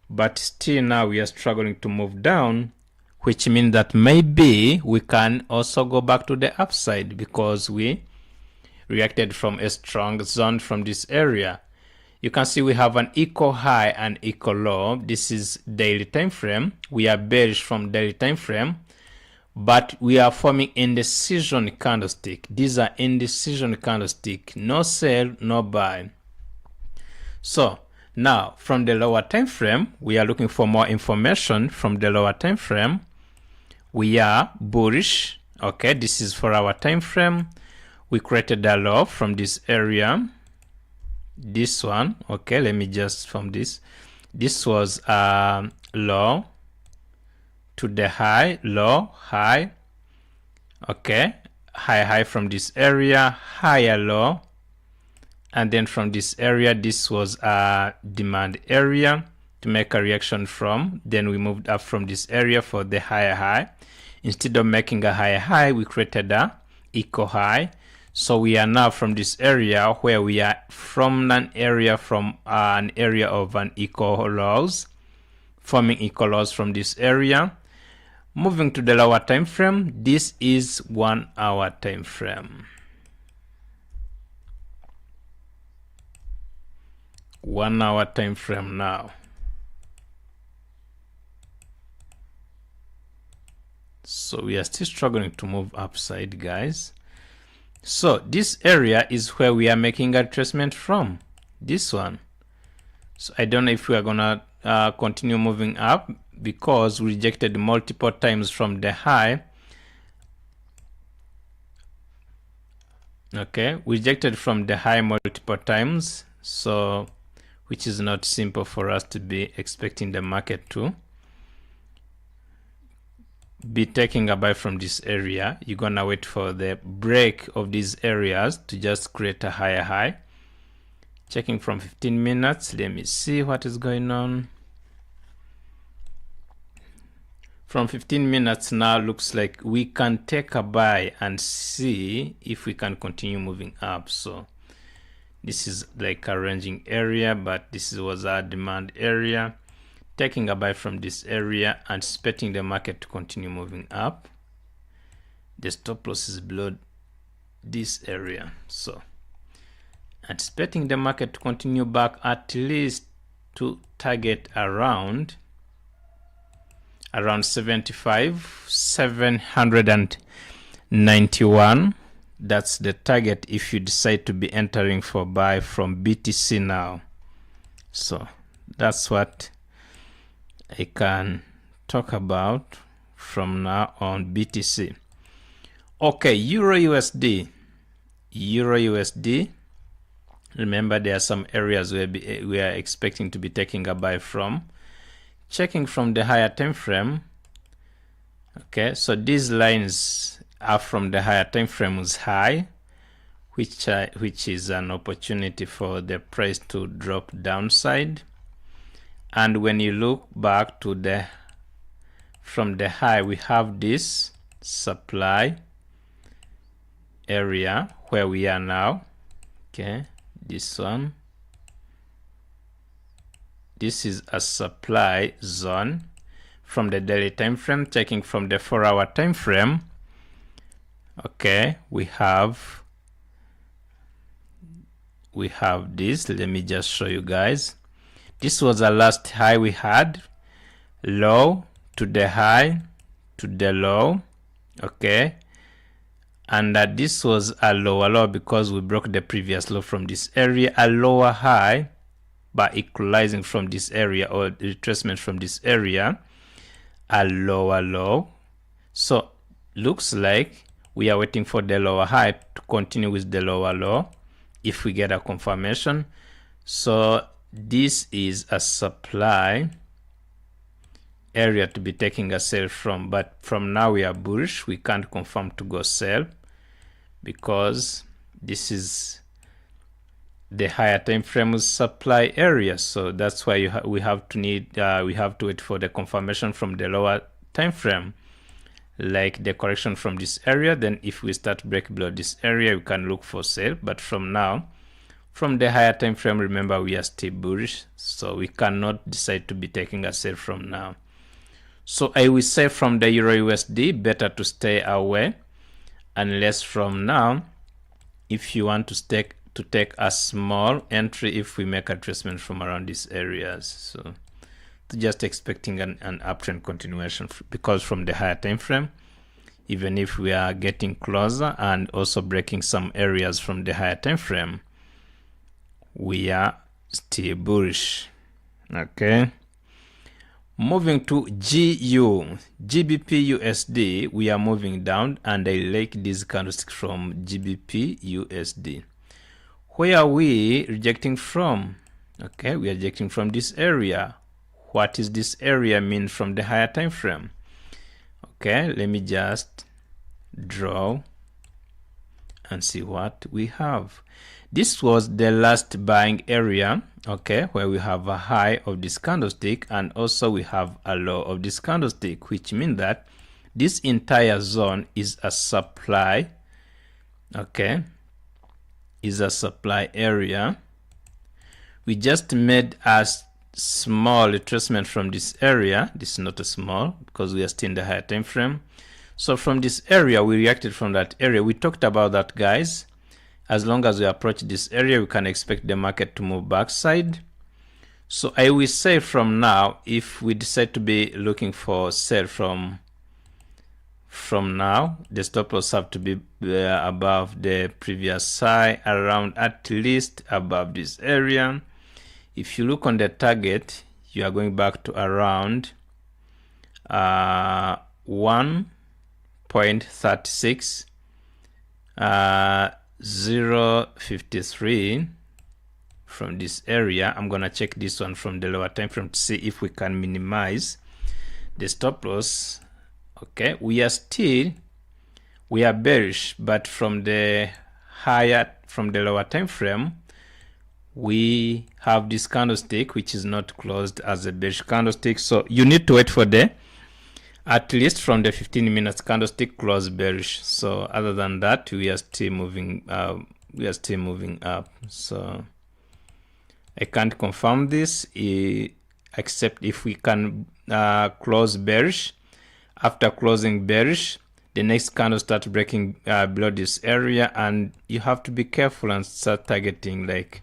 But still now we are struggling to move down, which means that maybe we can also go back to the upside because we reacted from a strong zone from this area. You can see we have an equal high and equal low. This is daily time frame. We are bearish from daily time frame, but we are forming indecision candlestick. These are indecision candlestick. No sell, no buy. So now from the lower time frame, we are looking for more information from the lower time frame. We are bullish. Okay, this is for our time frame. We created a low from this area. This one, okay, let me just from this. This was low to the high, low, high. Okay, high from this area, higher low. And then from this area, this was a demand area to make a reaction from. Then we moved up from this area for the higher high. Instead of making a higher high, we created a equal high. So we are now from this area where we are from an area of an equal lows, forming equal lows from this area. Moving to the lower time frame, this is 1 hour time frame. 1 hour time frame now. So we are still struggling to move upside, guys. So this area is where we are making a retracement from, this one. So I don't know if we are gonna continue moving up because we rejected multiple times from the high. Okay, we rejected from the high multiple times, so which is not simple for us to be expecting the market to be taking a buy from this area. You're gonna wait for the break of these areas to just create a higher high. Checking from 15 minutes, let me see what is going on. From 15 minutes now, looks like we can take a buy and see if we can continue moving up. So this is like a ranging area, but this was our demand area. Taking a buy from this area, anticipating the market to continue moving up. The stop loss is below this area, so anticipating the market to continue back at least to target around 791. That's the target if you decide to be entering for buy from BTC now. So that's what I can talk about from now on BTC. Okay, Euro USD. Remember, there are some areas where we are expecting to be taking a buy from. Checking from the higher time frame. Okay, so these lines are from the higher time frame's high, which is an opportunity for the price to drop downside. And when you look back to the from the high, we have this supply area where we are now. Okay, this one. This is a supply zone from the daily time frame. Checking from the 4-hour time frame. Okay, we have this. Let me just show you guys. This was the last high we had, low to the high to the low. Okay, and this was a lower low because we broke the previous low from this area, a lower high by equalizing from this area or retracement from this area, a lower low. So looks like we are waiting for the lower high to continue with the lower low if we get a confirmation. So this is a supply area to be taking a sell from, but from now we are bullish. We can't confirm to go sell because this is the higher time frame supply area. So that's why we have to wait for the confirmation from the lower time frame, like the correction from this area. Then if we start break below this area, we can look for sale. But from now, from the higher time frame, remember we are still bullish, so we cannot decide to be taking a sell from now. So I will say from the Euro USD, better to stay away, unless from now, if you want to take a small entry if we make a retracement from around these areas. So just expecting an uptrend continuation, because from the higher time frame, even if we are getting closer and also breaking some areas from the higher time frame, we are still bullish. Okay, moving to GBPUSD, we are moving down, and I like this candlestick from GBPUSD. Where are we rejecting from? Okay, we are rejecting from this area. What is this area mean from the higher time frame? Okay, let me just draw and see what we have. This was the last buying area, okay, where we have a high of this candlestick and also we have a low of this candlestick, which means that this entire zone is a supply, okay, is a supply area. We just made a small retracement from this area. This is not a small because we are still in the higher time frame. So from this area, we reacted from that area. We talked about that, guys. As long as we approach this area, we can expect the market to move backside. So I will say from now, if we decide to be looking for sell from from now, the stop loss have to be above the previous high, around at least above this area. If you look on the target, you are going back to around 1.36 053 from this area. I'm gonna check this one from the lower time frame to see if we can minimize the stop loss. Okay, we are bearish, but from the lower time frame, we have this candlestick which is not closed as a bearish candlestick. So you need to wait for at least from the 15 minutes candlestick close bearish. So other than that, we are still moving up. So I can't confirm this except if we can close bearish. After closing bearish, the next candle starts breaking below this area, and you have to be careful and start targeting like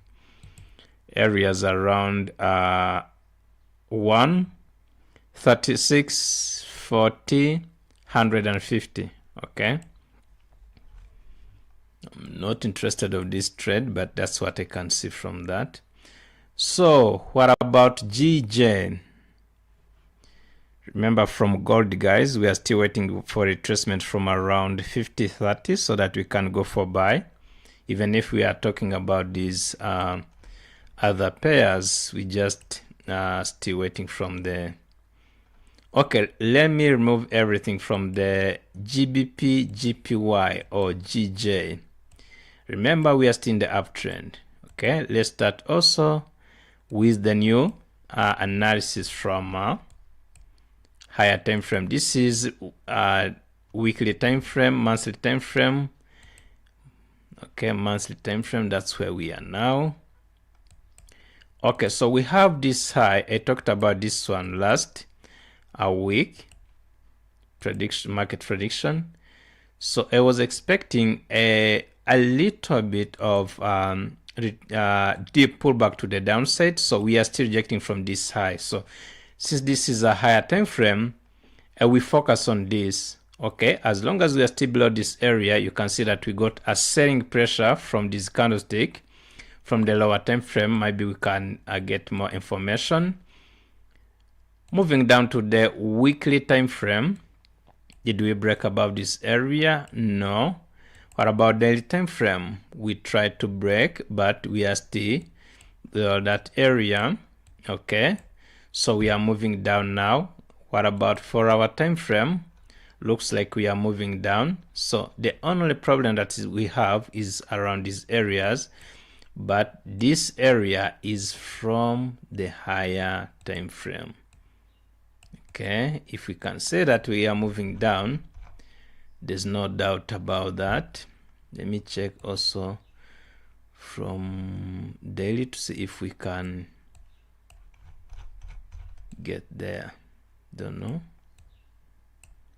areas around 136, 40, 150. Okay, I'm not interested of this trade, but that's what I can see from that. So what about GJ? Remember, from gold, guys, we are still waiting for retracement from around 50.30 so that we can go for buy. Even if we are talking about these other pairs, we just still waiting from the. Okay, let me remove everything from the GBPJPY or GJ. Remember, we are still in the uptrend. Okay, let's start also with the new analysis from higher time frame. This is weekly time frame, monthly time frame. Okay, monthly time frame, that's where we are now. Okay, so we have this high. I talked about this one last week, market prediction. So I was expecting a little bit of deep pullback to the downside. So we are still rejecting from this high. So since this is a higher time frame, we focus on this. Okay, as long as we are still below this area, you can see that we got a selling pressure from this candlestick from the lower time frame. Maybe we can get more information. Moving down to the weekly time frame, did we break above this area? No. What about daily time frame? We tried to break, but we are still that area. Okay, so we are moving down now. What about 4-hour time frame? Looks like we are moving down. So the only problem that we have is around these areas, but this area is from the higher time frame. Okay, if we can say that we are moving down, there's no doubt about that. Let me check also from daily to see if we can get there. Don't know.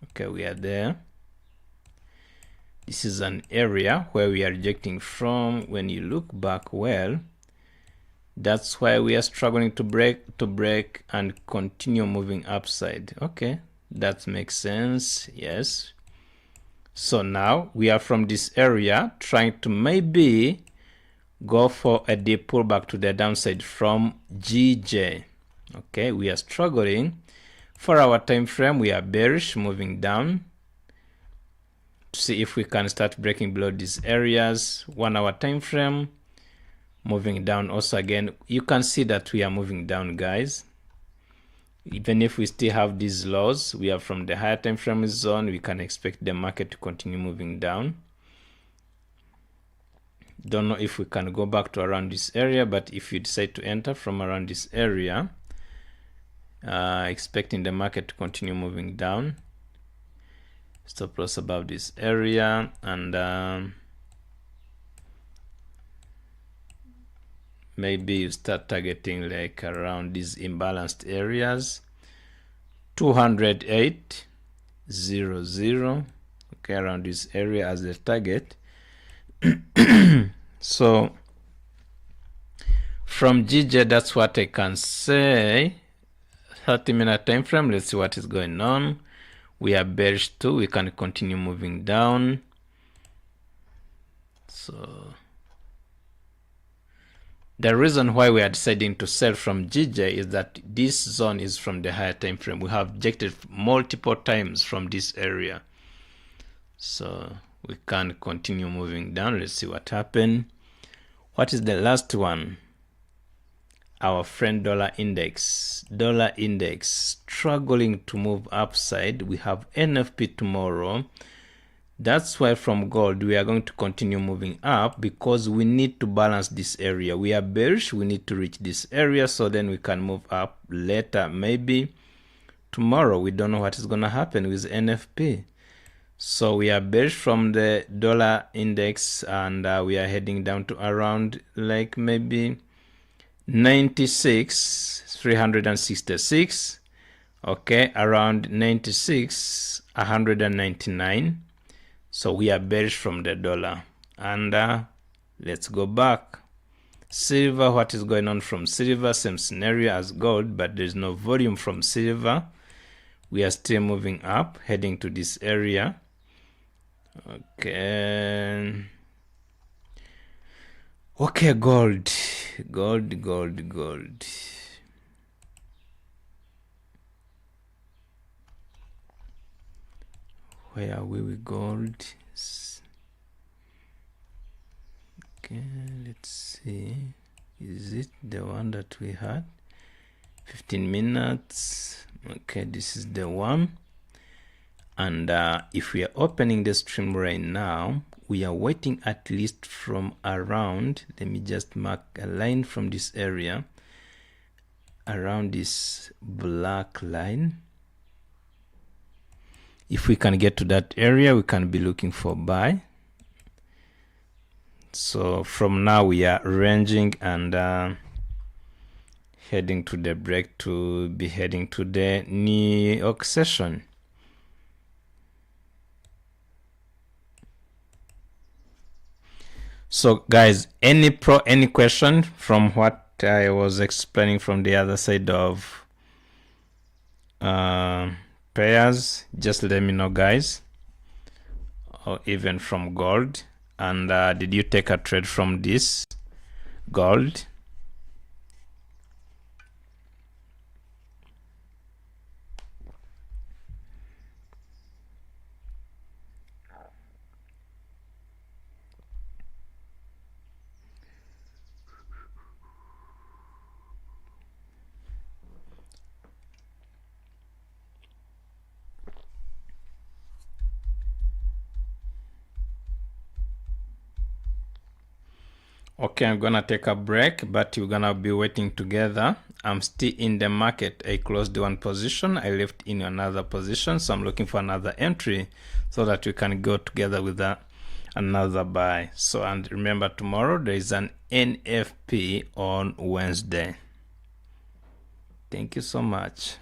Okay, we are there. This is an area where we are rejecting from. When you look back well, that's why we are struggling to break and continue moving upside. Okay, that makes sense. Yes. So now we are from this area trying to maybe go for a deep pullback to the downside from GJ. Okay, we are struggling. For our time frame, we are bearish, moving down to see if we can start breaking below these areas. 1-hour time frame, moving down also again. You can see that we are moving down, guys. Even if we still have these lows, we are from the higher time frame zone. We can expect the market to continue moving down. Don't know if we can go back to around this area, but if you decide to enter from around this area, expecting the market to continue moving down, stop loss above this area, and maybe you start targeting like around these imbalanced areas. 208.00, okay, around this area as the target. So from GJ, that's what I can say. 30-minute time frame, let's see what is going on. We are bearish too. We can continue moving down. So the reason why we are deciding to sell from GJ is that this zone is from the higher time frame. We have rejected multiple times from this area, so we can continue moving down. Let's see what happened. What is the last one? Our friend dollar index. Dollar index struggling to move upside. We have NFP tomorrow. That's why from gold we are going to continue moving up, because we need to balance this area. We are bearish, we need to reach this area, so then we can move up later, maybe tomorrow. We don't know what is going to happen with NFP. So we are bearish from the dollar index, and we are heading down to around like maybe 96,366. Okay, around 96,199. So we are bearish from the dollar. And let's go back. Silver, what is going on from silver? Same scenario as gold, but there's no volume from silver. We are still moving up, heading to this area. Okay. Okay, gold. Gold. Where are we with gold? Okay, let's see. Is it the one that we had? 15 minutes. Okay, this is the one. And if we are opening the stream right now, we are waiting at least from around, let me just mark a line from this area, around this black line. If we can get to that area, we can be looking for buy. So from now we are ranging and heading to the break to be heading to the New York session. So guys, any question from what I was explaining from the other side of pairs, just let me know, guys, or even from gold. And did you take a trade from this gold? Okay, I'm gonna take a break, but we're gonna be waiting together. I'm still in the market. I closed one position, I left in another position, so I'm looking for another entry so that we can go together with another buy. So, and remember, tomorrow there is an NFP on Wednesday. Thank you so much.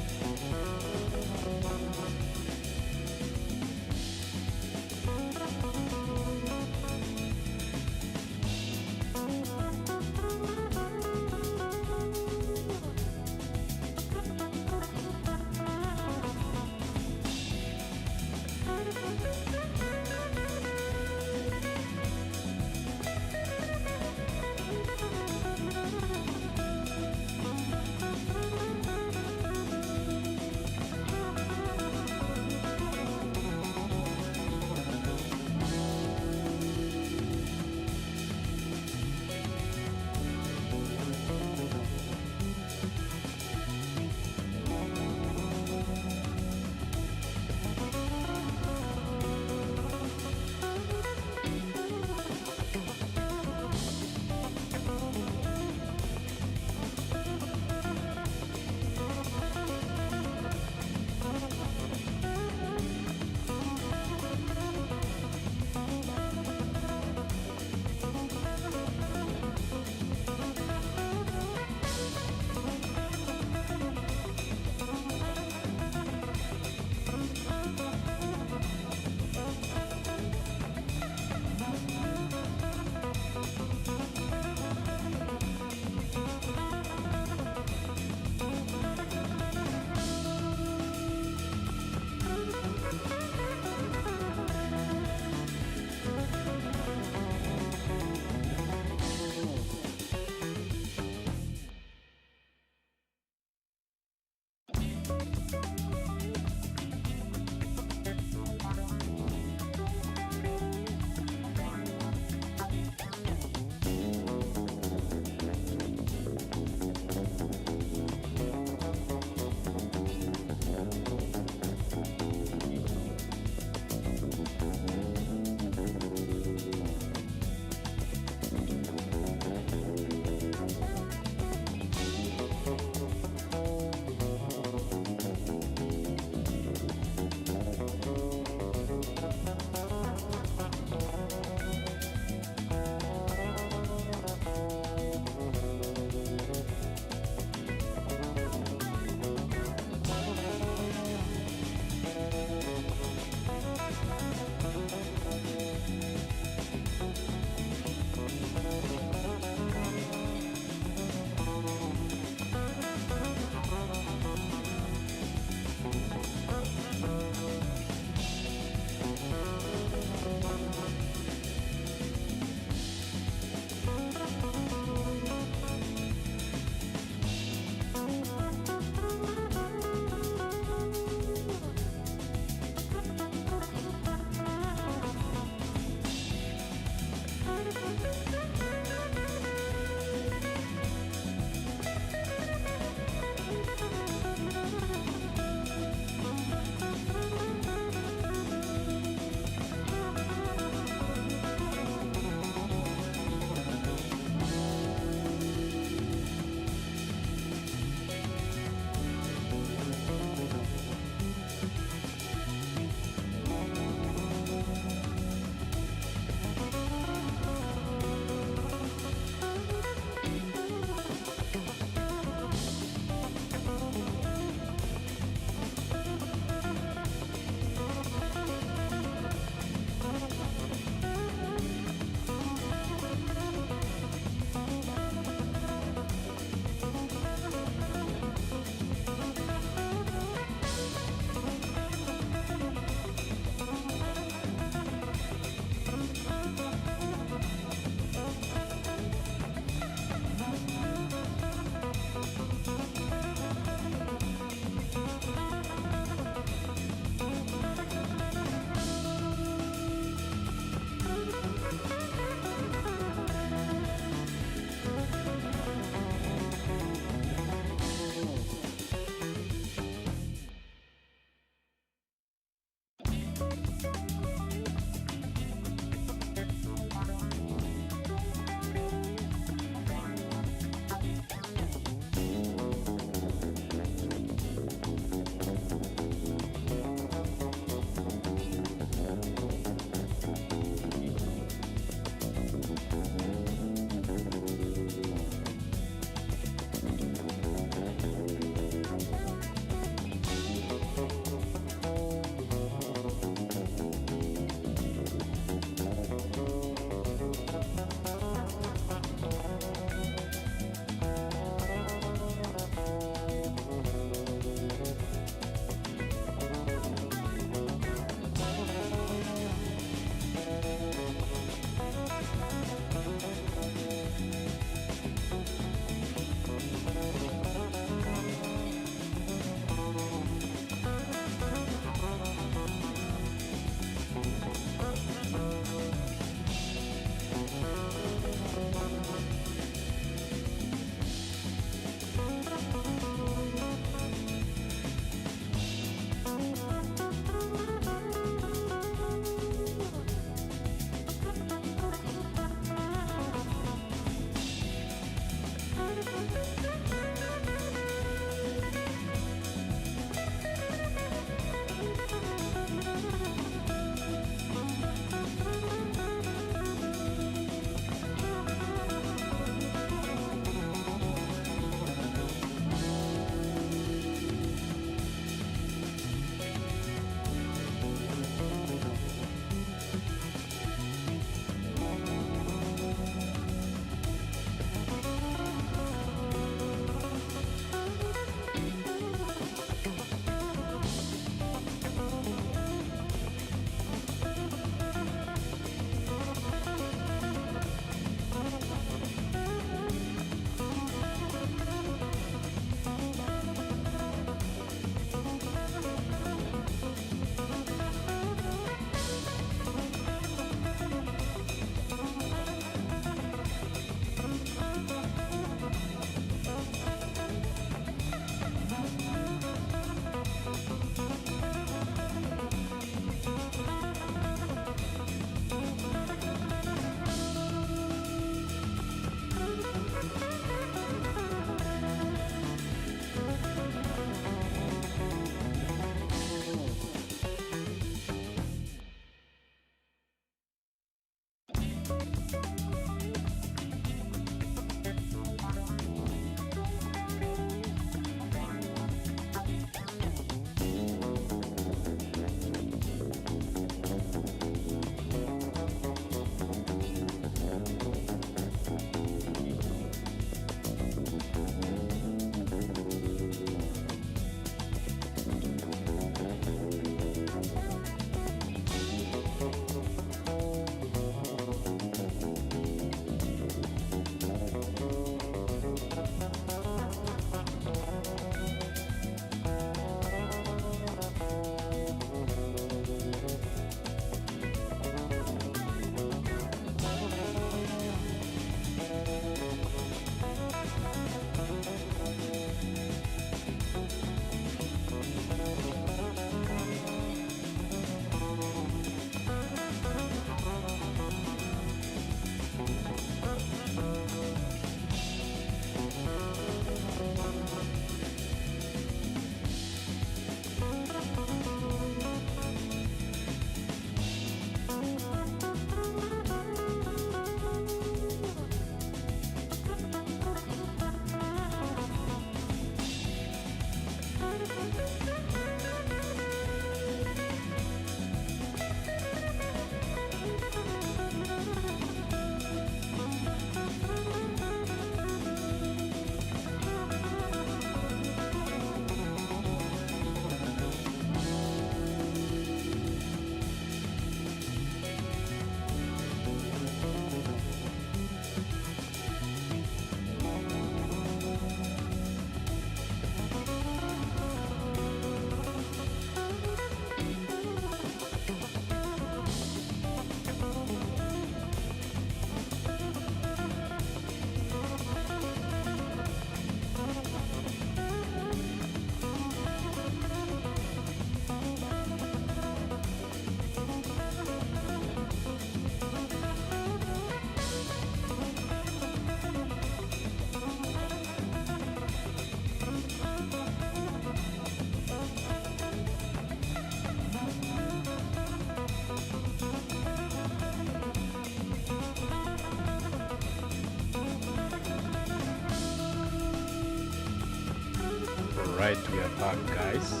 Alright, we are back, guys.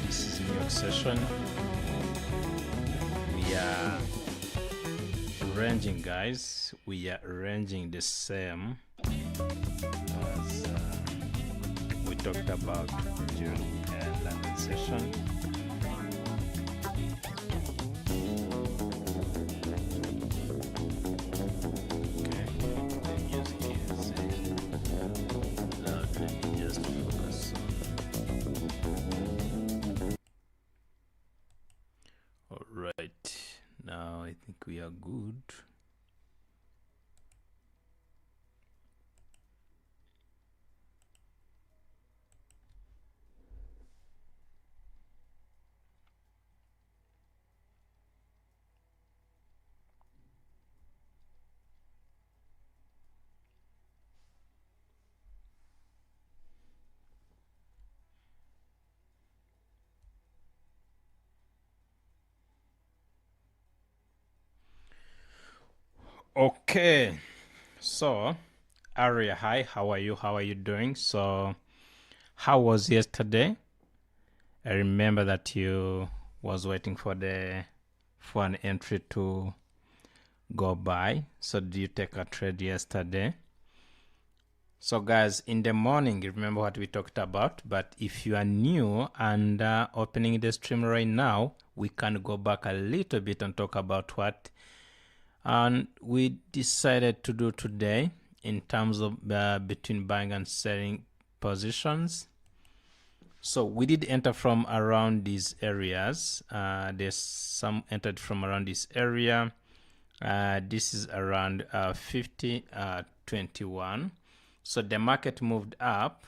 This is New York session. We are ranging, guys. We are ranging the same as we talked about during London session. Alright, now I think we are good. Okay, so Aria, hi, how are you? How are you doing? So how was yesterday? I remember that you was waiting for an entry to go by. So did you take a trade yesterday? So guys, in the morning, remember what we talked about, but if you are new and opening the stream right now, we can go back a little bit and talk about what we decided to do today in terms of between buying and selling positions. So we did enter from around these areas. There's some entered from around this area. This is around 50.21. So the market moved up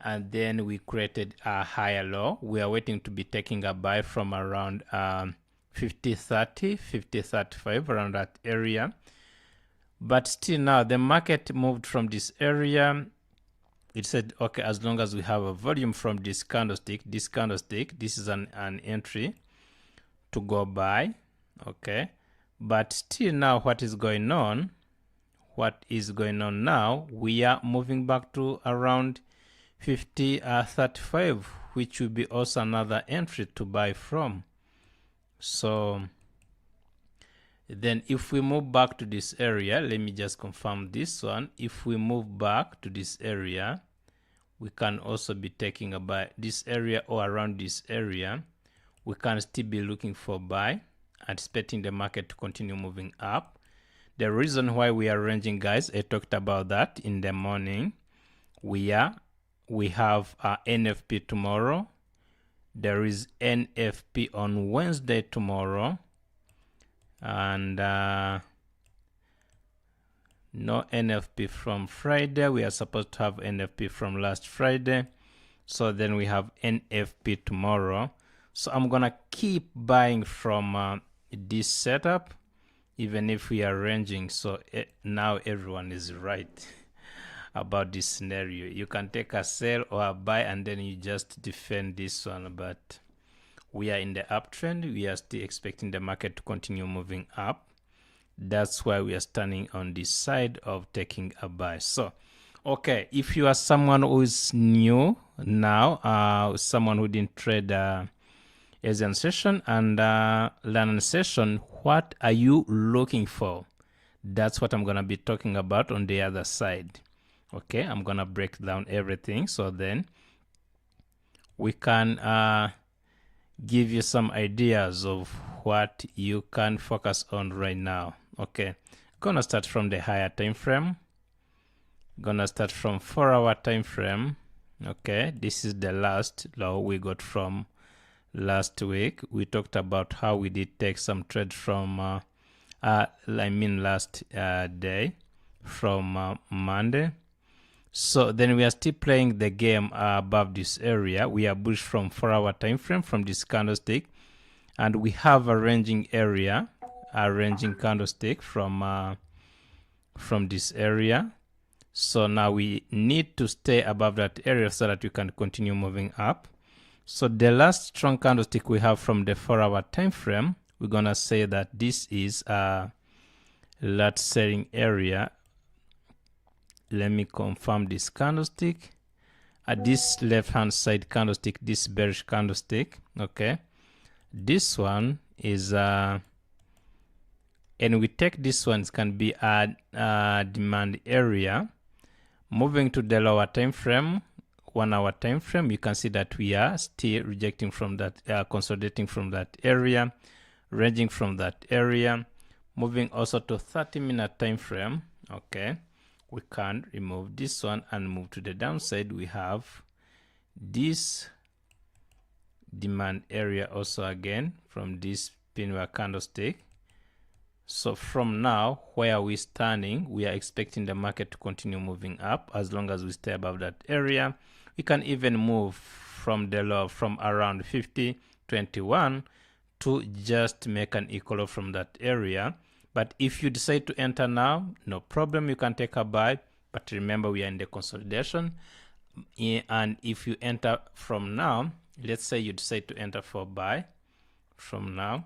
and then we created a higher low. We are waiting to be taking a buy from around 50.30, 50.35, around that area. But still now the market moved from this area. It said, okay, as long as we have a volume from this candlestick, this is an entry to go by. Okay. But still now what is going on? What is going on now? We are moving back to around 50.35, which will be also another entry to buy from. So then if we move back to this area, let me just confirm this one. If we move back to this area, we can also be taking a buy this area or around this area. We can still be looking for buy, anticipating the market to continue moving up. The reason why we are ranging, guys, I talked about that in the morning. We have NFP tomorrow. There is NFP on Wednesday tomorrow, and no NFP from Friday. We are supposed to have NFP from last Friday, so then we have NFP tomorrow. So I'm gonna keep buying from this setup, even if we are ranging. So now everyone is right about this scenario. You can take a sell or a buy and then you just defend this one, but we are in the uptrend. We are still expecting the market to continue moving up. That's why we are standing on this side of taking a buy. So okay, if you are someone who is new now, someone who didn't trade Asian session and London session, what are you looking for? That's what I'm gonna be talking about on the other side. Okay, I'm gonna break down everything so then we can give you some ideas of what you can focus on right now. Okay, gonna start from the higher time frame. Gonna start from 4-hour time frame. Okay, this is the last low we got from last week. We talked about how we did take some trade from last day from Monday. So then we are still playing the game above this area. We are bullish from 4-hour time frame from this candlestick, and we have a ranging area, a ranging candlestick from this area. So now we need to stay above that area so that we can continue moving up. So the last strong candlestick we have from the 4-hour time frame, we're gonna say that this is a large selling area. Let me confirm this candlestick. at this left hand side candlestick, this bearish candlestick. Okay, this one is and we take this one, it can be a demand area. Moving to the lower time frame, 1 hour time frame, you can see that we are still rejecting from that, consolidating from that area, ranging from that area. Moving also to 30-minute time frame. Okay, we can remove this one and move to the downside. We have this demand area also again from this pinwheel candlestick. So from now, where are we standing? We are expecting the market to continue moving up as long as we stay above that area. We can even move from the low from around 50.21 to just make an equal from that area. But if you decide to enter now, no problem, you can take a buy. But remember, we are in the consolidation. And if you enter from now, let's say you decide to enter for buy from now,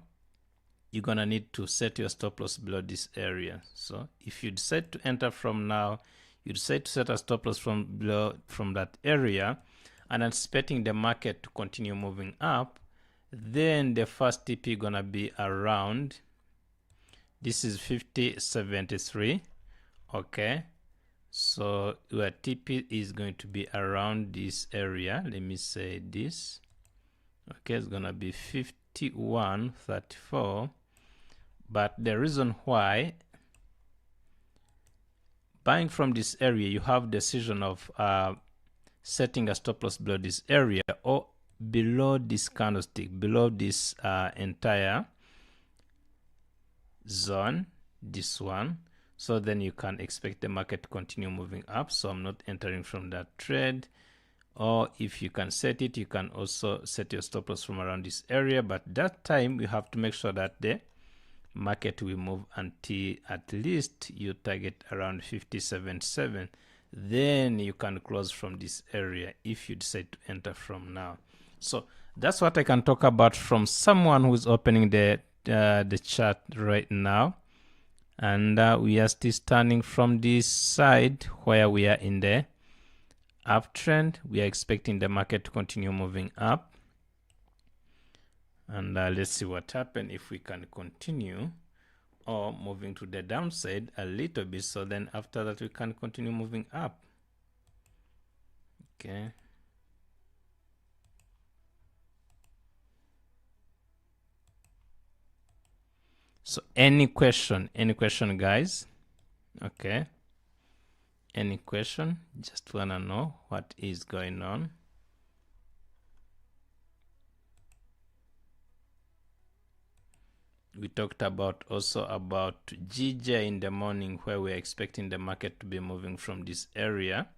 you're gonna need to set your stop loss below this area. So if you decide to enter from now, you decide to set a stop loss from below from that area and anticipating the market to continue moving up, then the first TP gonna be around, this is 50.73. Okay, so your TP is going to be around this area. Let me say this. Okay, it's gonna be 51.34. But the reason why buying from this area, you have decision of setting a stop loss below this area or below this candlestick, below this entire zone, this one. So then you can expect the market to continue moving up. So I'm not entering from that trade. Or if you can set it, you can also set your stop loss from around this area. But that time you have to make sure that the market will move until at least you target around 57.7. Then you can close from this area if you decide to enter from now. So that's what I can talk about from someone who's opening the chart right now. And we are still standing from this side where we are in the uptrend. We are expecting the market to continue moving up. And let's see what happens if we can continue or moving to the downside a little bit. So then after that, we can continue moving up. Okay. So any question guys? Okay. Any question? Just wanna know what is going on. We talked about also about GJ in the morning where we're expecting the market to be moving from this area.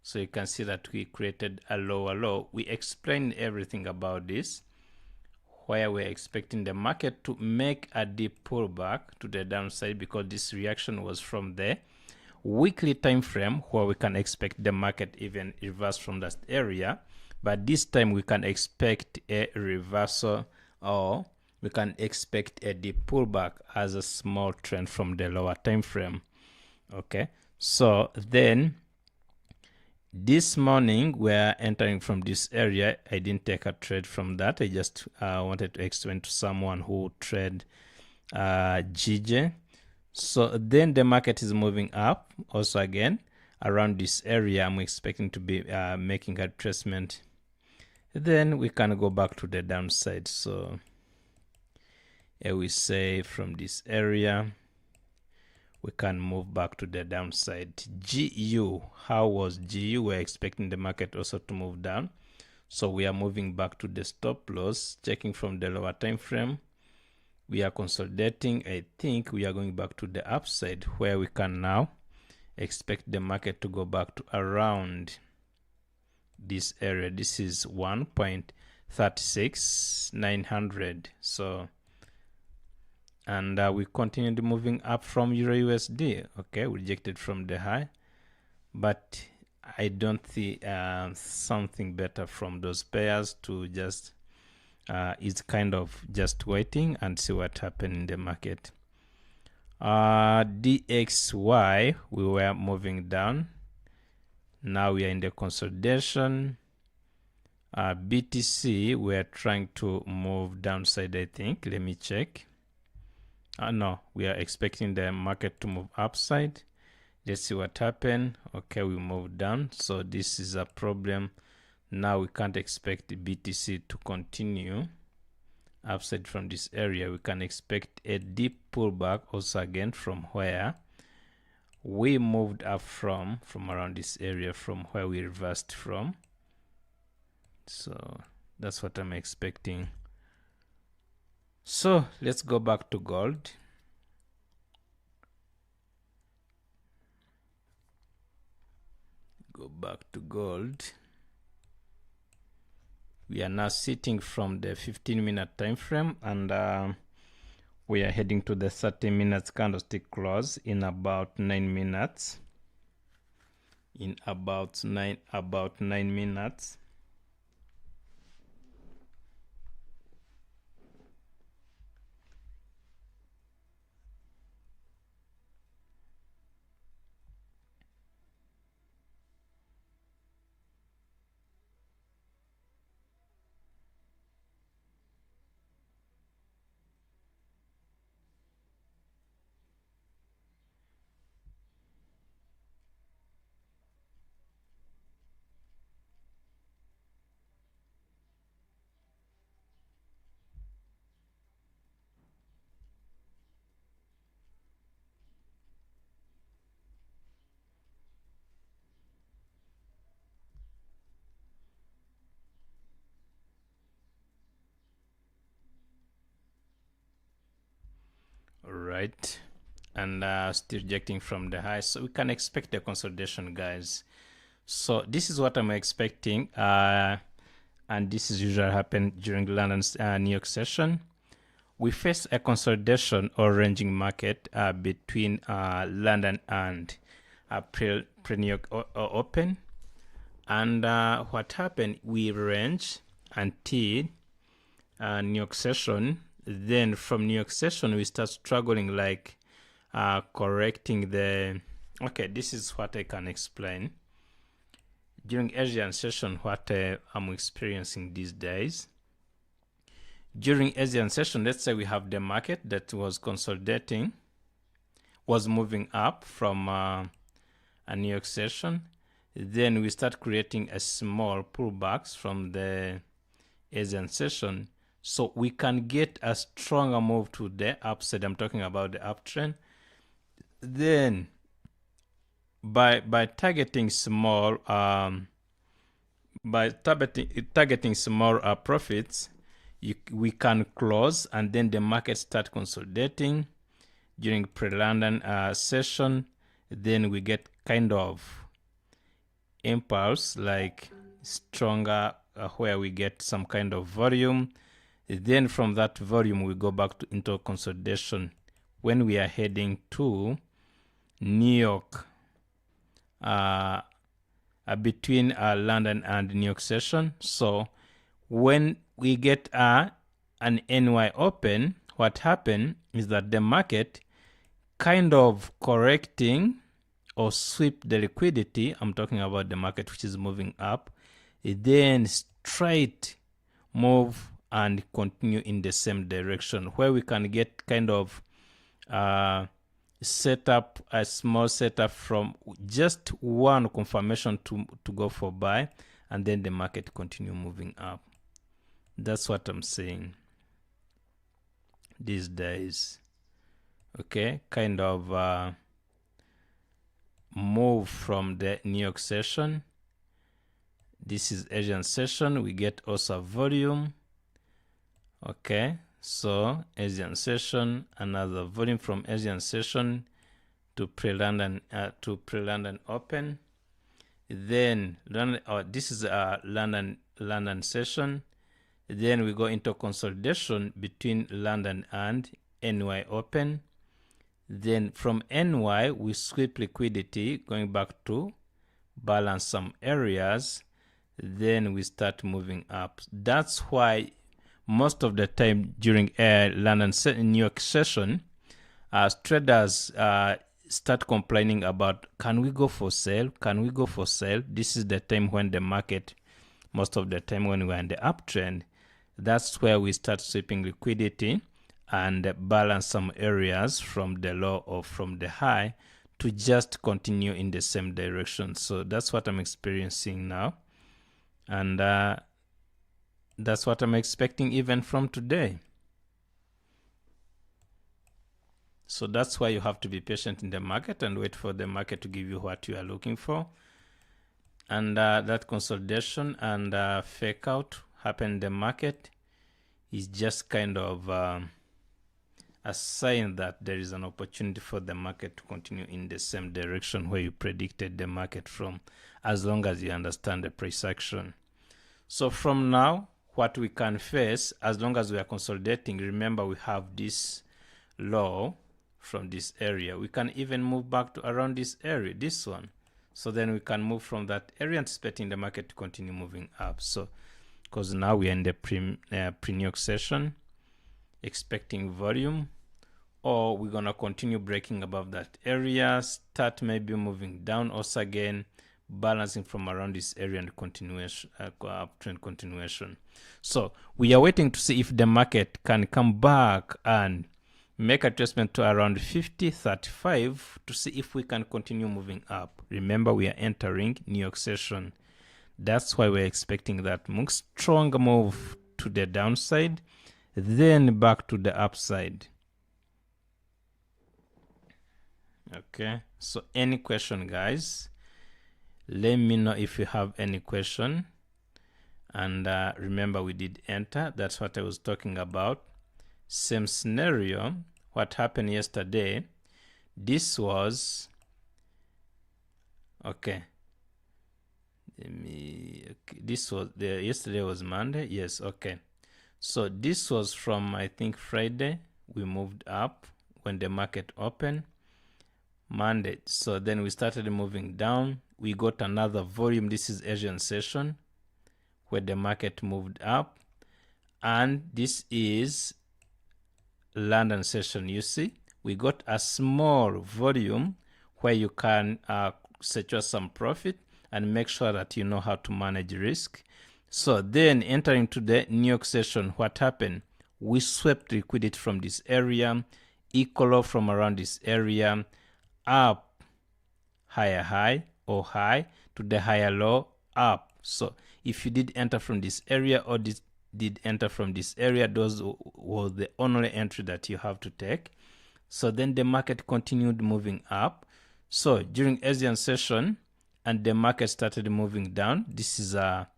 So you can see that we created a lower low. We explained everything about this, where we're expecting the market to make a deep pullback to the downside because this reaction was from the weekly time frame where we can expect the market even reverse from that area. But this time we can expect a reversal, or we can expect a deep pullback as a small trend from the lower time frame. Okay, so then this morning we're entering from this area. I didn't take a trade from that. I just wanted to explain to someone who trade GJ. So then the market is moving up also again around this area. I'm expecting to be making a retracement. Then we can go back to the downside. So we say from this area we can move back to the downside. GU, how was GU? We're expecting the market also to move down, so we are moving back to the stop loss, checking from the lower time frame. We are consolidating. I think we are going back to the upside where we can now expect the market to go back to around this area. This is 1.36900. So and we continued moving up from Euro USD. Okay, rejected from the high, but I don't see something better from those pairs to just it's kind of just waiting and see what happened in the market. DXY, we were moving down. Now we are in the consolidation. BTC, we're trying to move downside, I think. Let me check. No, we are expecting the market to move upside. Let's see what happened. Okay, we moved down. So this is a problem. Now we can't expect the BTC to continue upside from this area. We can expect a deep pullback also again from where we moved up from around this area, from where we reversed from. So that's what I'm expecting. So let's go back to gold. Go back to gold. We are now sitting from the 15-minute time frame, and we are heading to the 30 minutes candlestick close in about 9 minutes. In about nine minutes. All right, and still rejecting from the high, so we can expect a consolidation, guys. So this is what I'm expecting, and this is usually happen during London's New York session. We face a consolidation or ranging market between London and pre-New York open, and what happened, we range until New York session. Then from New York session we start struggling, like correcting the, okay, this is what I can explain during Asian session, what I'm experiencing these days. During Asian session, let's say we have the market that was consolidating, was moving up from a New York session. Then we start creating a small pullbacks from the Asian session, so we can get a stronger move to the upside. I'm talking about the uptrend. Then by targeting small profits, we can close, and then the market start consolidating during pre-London session. Then we get kind of impulse, like stronger, where we get some kind of volume. Then from that volume we go back into consolidation when we are heading to New York, between London and New York session. So when we get an NY open, what happened is that the market kind of correcting or sweep the liquidity. I'm talking about the market which is moving up, then straight move and continue in the same direction, where we can get kind of set up a small setup from just one confirmation to go for buy, and then the market continue moving up. That's what I'm saying these days. Okay, kind of move from the New York session. This is Asian session. We get also volume. Okay, so Asian session, another volume from Asian session to pre-London open. Then this is a London session. Then we go into consolidation between London and NY open. Then from NY we sweep liquidity, going back to balance some areas. Then we start moving up. That's why most of the time during New York session, traders start complaining about, can we go for sale? Can we go for sale? This is the time when the market, most of the time when we're in the uptrend, that's where we start sweeping liquidity and balance some areas from the low or from the high to just continue in the same direction. So that's what I'm experiencing now. And that's what I'm expecting even from today. So that's why you have to be patient in the market and wait for the market to give you what you are looking for. And that consolidation and fake out happen in the market is just kind of a sign that there is an opportunity for the market to continue in the same direction where you predicted the market from, as long as you understand the price action. So from now, what we can face, as long as we are consolidating, remember we have this low from this area. We can even move back to around this area, this one. So then we can move from that area, anticipating the market to continue moving up. So because now we are in the pre-New York session, expecting volume, or we're gonna continue breaking above that area, start maybe moving down also again, balancing from around this area and continuation, uptrend continuation. So we are waiting to see if the market can come back and make adjustment to around 50.35 to see if we can continue moving up. Remember, we are entering New York session. That's why we're expecting that strong move to the downside, then back to the upside. Okay, so any question, guys? Let me know if you have any question. And remember, we did enter. That's what I was talking about. Same scenario. What happened yesterday? This was okay. This was yesterday was Monday. Yes, okay. So this was from, I think, Friday. We moved up when the market opened. Monday. So then we started moving down. We got another volume. This is Asian session where the market moved up. And this is London session. You see, we got a small volume where you can secure some profit and make sure that you know how to manage risk. So then entering to the New York session, what happened? We swept liquidity from this area, equal from around this area, up, higher high or high to the higher low, up. So if you did enter from this area or did enter from this area, those were the only entry that you have to take. So then the market continued moving up. So during Asian session and the market started moving down, this is a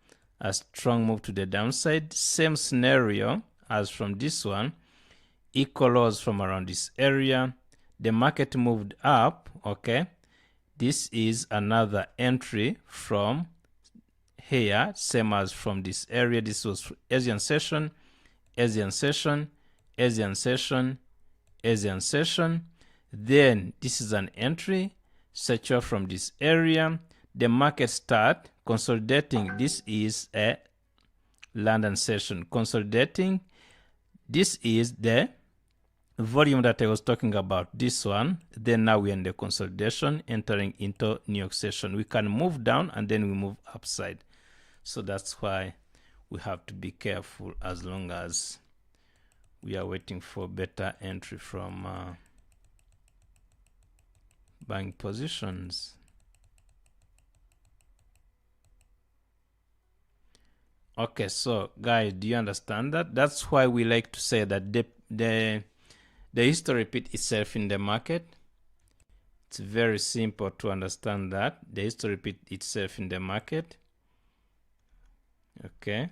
strong move to the downside. Same scenario as from this one, equal lows from around this area. The market moved up. Okay, this is another entry from here, same as from this area. This was Asian session, Asian session, Asian session, Asian session. Then this is an entry, secure from this area. The market start consolidating. This is a London session consolidating. This is the volume that I was talking about, this one. Then now we're in the consolidation, entering into New York session. We can move down and then we move upside. So that's why we have to be careful as long as we are waiting for better entry from buying positions. Okay, so guys, do you understand that? That's why we like to say that the history repeats itself in the market. It's very simple to understand that. The history repeats itself in the market. Okay.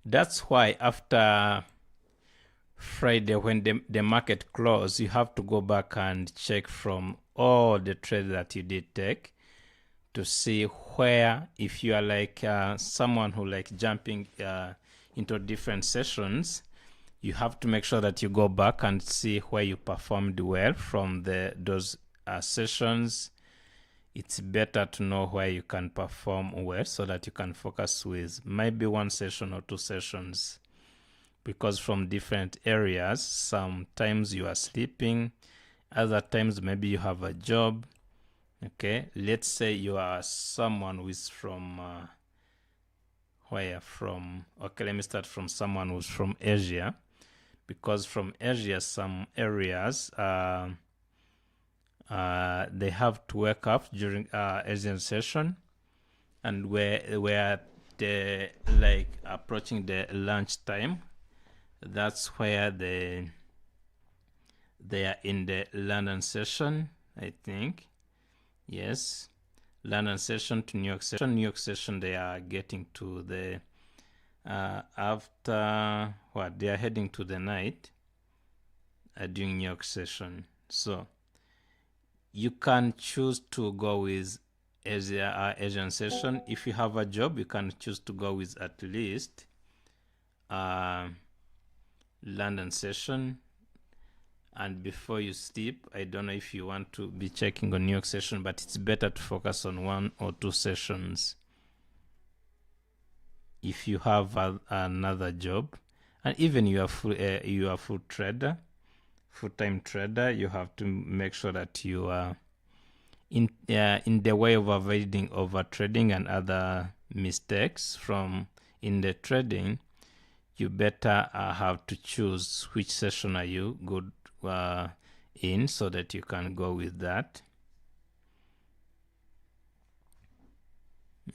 That's why after Friday, when the market closed, you have to go back and check from all the trades that you did take to see where, if you are like someone who like jumping into different sessions, you have to make sure that you go back and see where you performed well from those sessions. it's better to know where you can perform well so that you can focus with maybe one session or two sessions, because from different areas, sometimes you are sleeping, other times maybe you have a job. Okay, let's say you are someone who is from okay, let me start from someone who's from Asia, because from Asia some areas they have to wake up during Asian session, and where they like approaching the lunch time. That's where they are in the London session, I think. Yes, London session to New York session. New York session, they are getting to the after what they are heading to the night during New York session. So you can choose to go with Asian session. If you have a job, you can choose to go with at least London session. And before you sleep, I don't know if you want to be checking on New York session, but it's better to focus on one or two sessions if you have another job. And even you are full trader, full-time trader, you have to make sure that you are in the way of avoiding over trading and other mistakes from in the trading. You better have to choose which session are you good in, so that you can go with that.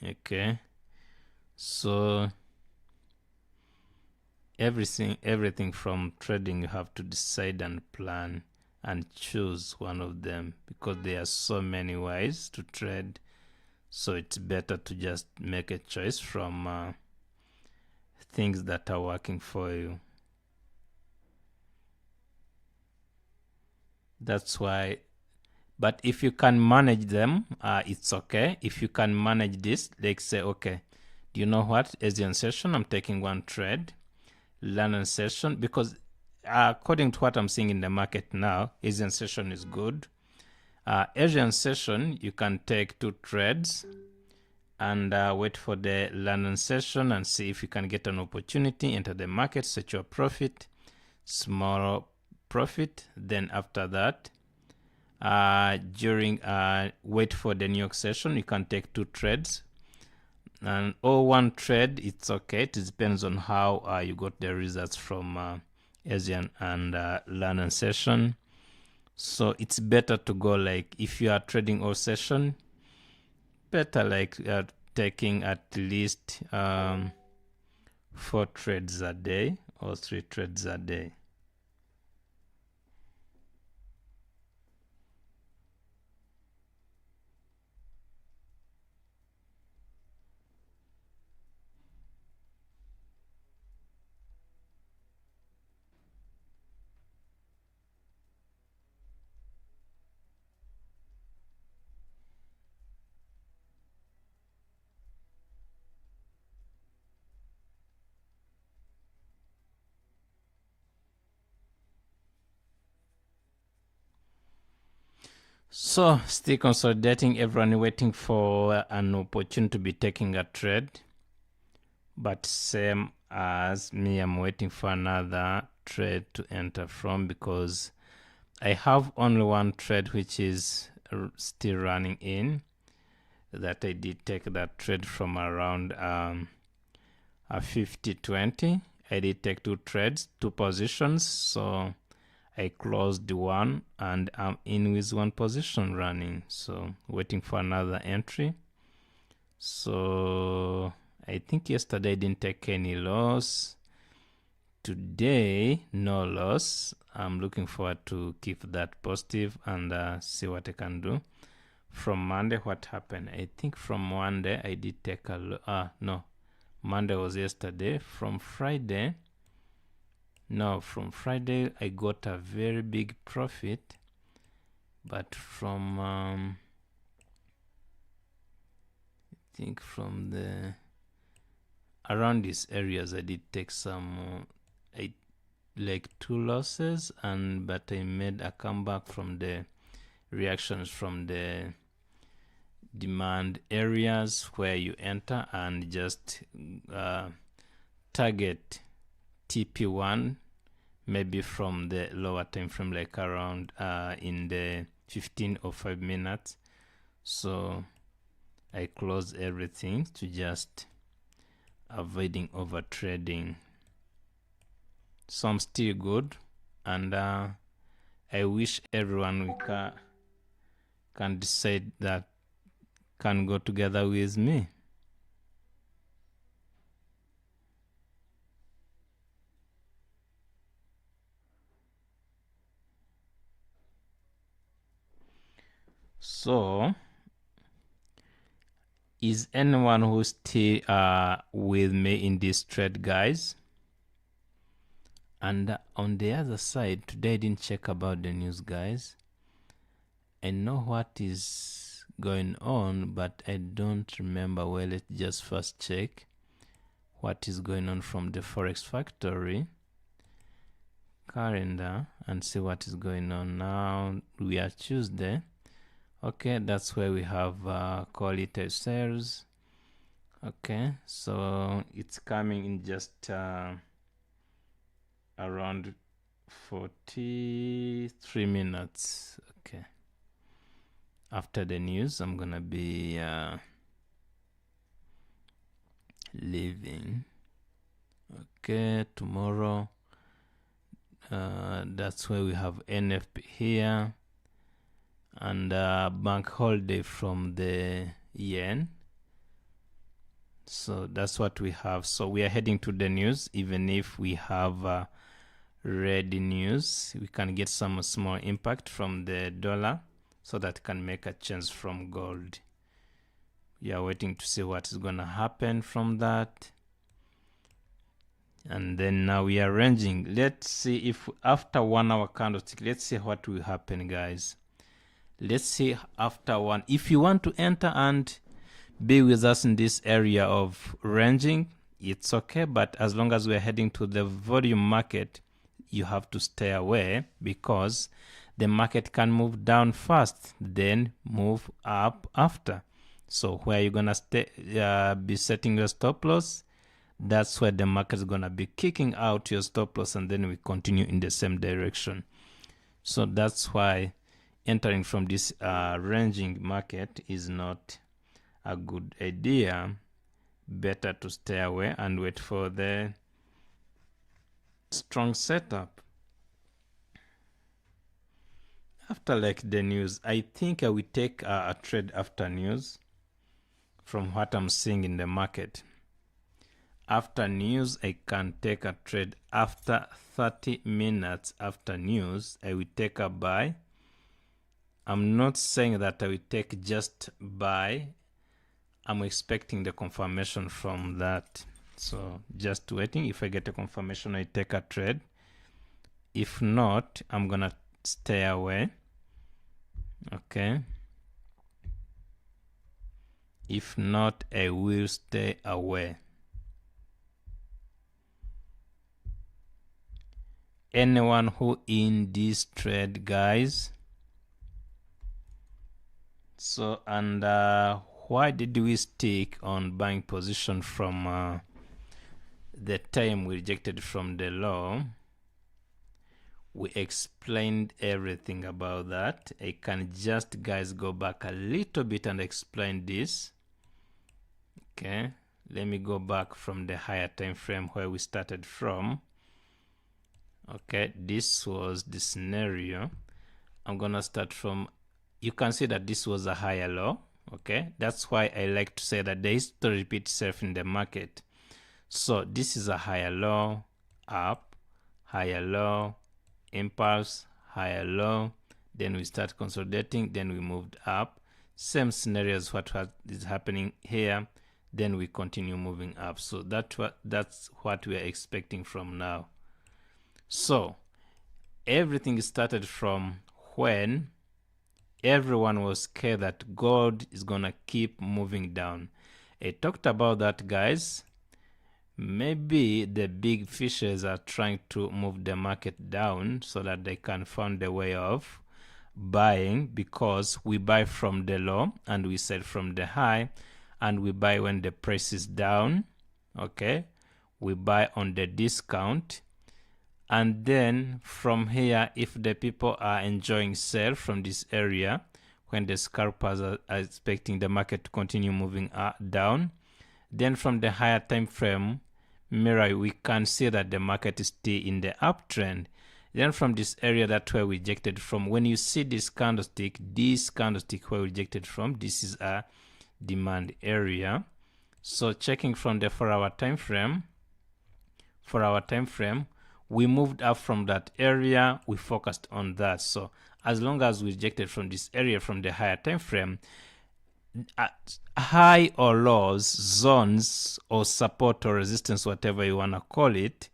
Okay, so everything from trading, you have to decide and plan and choose one of them, because there are so many ways to trade. So it's better to just make a choice from things that are working for you. That's why. But if you can manage them, it's okay. If you can manage this, like say, okay, do you know what? Asian session, I'm taking one trade. London session, because according to what I'm seeing in the market now, Asian session is good. Asian session, you can take two trades and wait for the London session and see if you can get an opportunity, enter the market, set your profit, small profit. Then after that, wait for the New York session, you can take two trades, and or one trade, it's okay. It depends on how you got the results from Asian and London session. So it's better to go, like if you are trading all session, better like taking at least 4 trades a day or 3 trades a day. So still consolidating, everyone waiting for an opportunity to be taking a trade, but same as me, I'm waiting for another trade to enter from, because I have only one trade which is still running in, that I did take that trade from around 50-20. I did take 2 trades, 2 positions, so I closed one and I'm in with 1 position running, so waiting for another entry. So I think yesterday I didn't take any loss. Today, no loss. I'm looking forward to keep that positive and see what I can do. From Monday, what happened? I think from Monday I did take a no, Monday was yesterday. From Friday, I got a very big profit, but from I think from the around these areas I did take some like 2 losses, but I made a comeback from the reactions from the demand areas where you enter and just target TP1 maybe from the lower time frame, like around in the 15 or 5 minutes. So I close everything to just avoiding over trading. So I'm still good, and I wish everyone can decide that can go together with me. So is anyone who still with me in this trade, guys? And on the other side, today I didn't check about the news, guys. I know what is going on, but I don't remember. Well, let's just first check what is going on from the Forex Factory calendar and see what is going on. Now we are Tuesday. Okay, that's where we have quality sales. Okay, so it's coming in just around 43 minutes. Okay, after the news, I'm gonna be leaving. Okay, tomorrow, that's where we have NFP here, and bank holiday from the yen. So that's what we have. So we are heading to the news. Even if we have red news, we can get some small impact from the dollar, so that can make a change from gold. We are waiting to see what is gonna happen from that. And then now we are ranging. Let's see if after 1 hour candlestick, let's see what will happen, guys. Let's see after one. If you want to enter and be with us in this area of ranging, it's okay, but as long as we're heading to the volume market, you have to stay away, because the market can move down first, then move up after. So where you're gonna be setting your stop loss, that's where the market is gonna be kicking out your stop loss, and then we continue in the same direction. So that's why entering from this ranging market is not a good idea. Better to stay away and wait for the strong setup. After like the news, I think I will take a trade after news from what I'm seeing in the market. After news, I can take a trade. After 30 minutes after news, I will take a buy. I'm not saying that I will take just buy. I'm expecting the confirmation from that. So just waiting. If I get a confirmation, I take a trade. If not, I'm gonna stay away. Okay. If not, I will stay away. Anyone who in this trade, guys? So, and why did we stick on buying position from the time we rejected from the low? We explained everything about that. I can just, guys, go back a little bit and explain this. Okay, let me go back from the higher time frame where we started from. Okay, this was the scenario. I'm gonna start from, you can see that this was a higher low. Okay, that's why I like to say that the history repeats itself in the market. So this is a higher low, up, higher low, impulse, higher low, then we start consolidating, then we moved up. Same scenario as what is happening here, then we continue moving up. So that's what we are expecting from now. So everything started from when everyone was scared that gold is gonna keep moving down. I talked about that, guys. Maybe the big fishes are trying to move the market down so that they can find a way off. buying because we buy from the low and we sell from the high, and we buy when the price is down. Okay, we buy on the discount, and then from here, if the people are enjoying sell from this area, when the scalpers are expecting the market to continue moving down, then from the higher time frame mirror, we can see that the market is still in the uptrend. Then from this area, that's where we rejected from. When you see this candlestick where we rejected from, this is a demand area. So checking from the 4-hour time frame, we moved up from that area, we focused on that. So as long as we rejected from this area from the higher time frame, high or lows, zones or support or resistance, whatever you want to call it,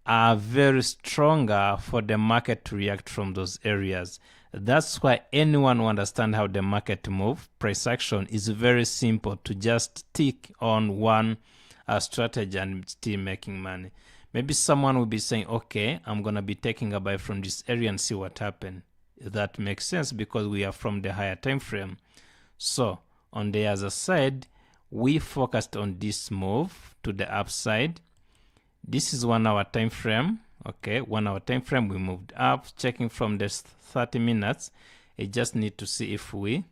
are very stronger for the market to react from those areas. That's why anyone who understands how the market moves, price action is very simple to just stick on one strategy and still making money. Maybe someone will be saying, okay, I'm going to be taking a buy from this area and see what happens. That makes sense because we are from the higher time frame. So on the other side, we focused on this move to the upside. This is 1 hour time frame. Okay, 1 hour time frame, we moved up. Checking from this 30 minutes, I just need to see if we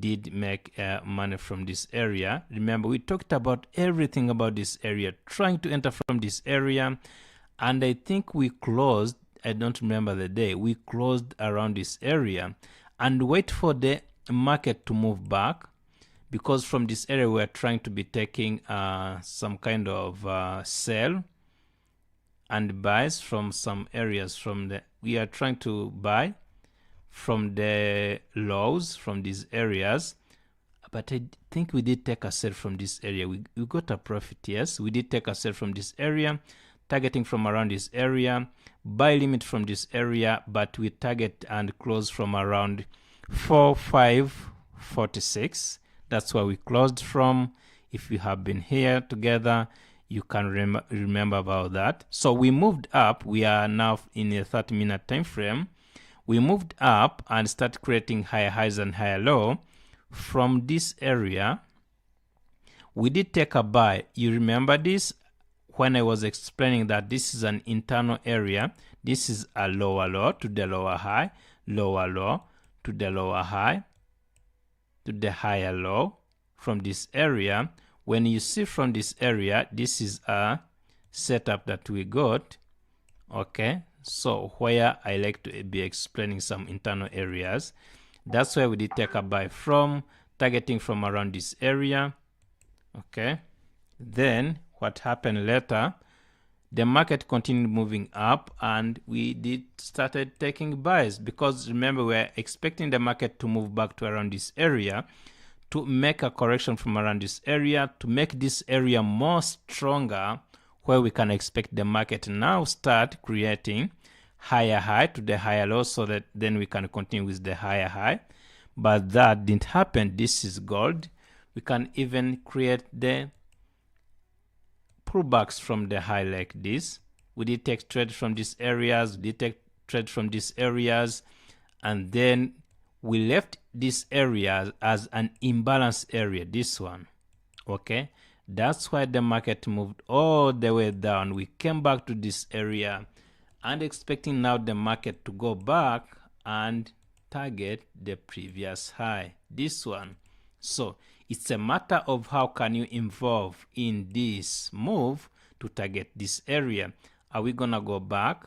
did make money from this area. Remember, we talked about everything about this area, trying to enter from this area, and I think we closed, I don't remember the day, we closed around this area and wait for the market to move back, because from this area we're trying to be taking some kind of sell and buys from some areas. We are trying to buy from the lows from these areas, but I think we did take a sell from this area. We got a profit. Yes, we did take a sell from this area, targeting from around this area, buy limit from this area, but we target and close from around 4546. That's where we closed from. If you have been here together, you can remember about that. So we moved up. We are now in a 30-minute time frame. We moved up and start creating higher highs and higher low from this area. We did take a buy. You remember this when I was explaining that this is an internal area. This is a lower low to the lower high, lower low to the lower high, to the higher low from this area. When you see from this area, this is a setup that we got. Okay, so where I like to be explaining some internal areas, that's where we did take a buy from, targeting from around this area. Okay, then what happened later, the market continued moving up and we did started taking buys, because remember, we're expecting the market to move back to around this area, to make a correction from around this area, to make this area more stronger, where we can expect the market now start creating higher high to the higher low, so that then we can continue with the higher high. But that didn't happen. This is gold. We can even create the pullbacks from the high like this. We did take trade from these areas, we did take trade from these areas, and then we left this area as an imbalanced area, this one. Okay, that's why the market moved all the way down. We came back to this area and expecting now the market to go back and target the previous high, this one. So it's a matter of how can you involve in this move to target this area. Are we gonna go back?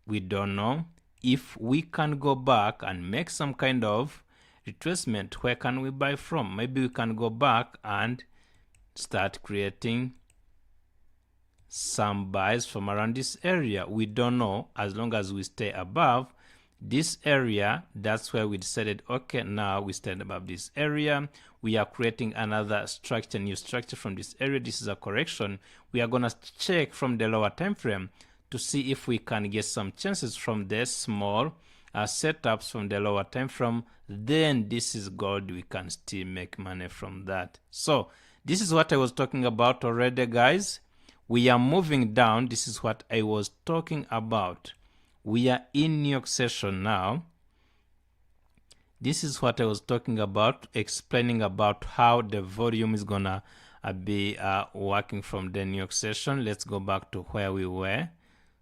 We don't know. If we can go back and make some kind of retracement, where can we buy from? Maybe we can go back and start creating some buys from around this area. We don't know. As long as we stay above this area, that's where we decided, okay, now we stand above this area. We are creating another structure, new structure from this area. This is a correction. We are gonna check from the lower time frame to see if we can get some chances from the small setups from the lower time frame. Then this is gold. We can still make money from that. So this is what I was talking about already, guys. We are moving down. This is what I was talking about. We are in New York session now. This is what I was talking about, explaining about how the volume is gonna be working from the New York session. Let's go back to where we were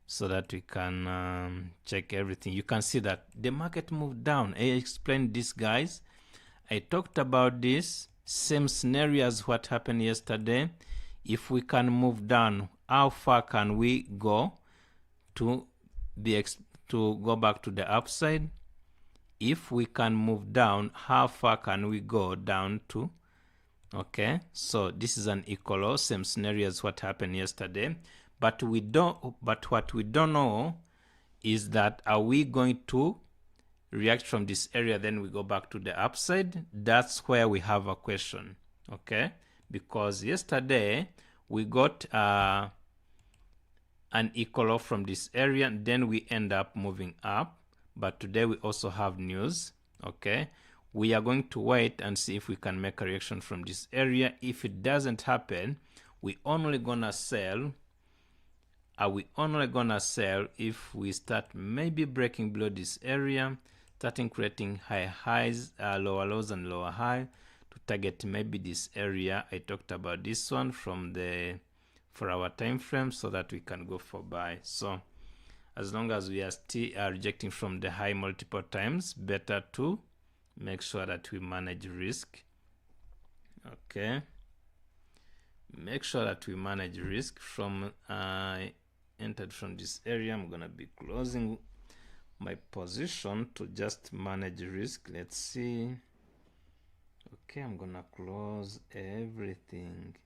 so that we can check everything. You can see that the market moved down. I explained this, guys. I talked about this same scenario as what happened yesterday. If we can move down, how far can we go to go back to the upside? If we can move down, how far can we go down to? Okay, so this is an equal, same scenario as what happened yesterday, but what we don't know is that are we going to react from this area, then we go back to the upside? That's where we have a question. Okay, because yesterday we got an equal from this area, and then we end up moving up. But today we also have news. Okay, we are going to wait and see if we can make a reaction from this area. If it doesn't happen, we only gonna sell. Are we only gonna sell if we start maybe breaking below this area, starting creating high highs, lower lows and lower high to target maybe this area. I talked about this one from for our time frame so that we can go for buy. So as long as we are still rejecting from the high multiple times, better to make sure that we manage risk. Okay, make sure that we manage risk. From I entered from this area, I'm gonna be closing my position to just manage risk. Let's see. Okay, I'm gonna close everything.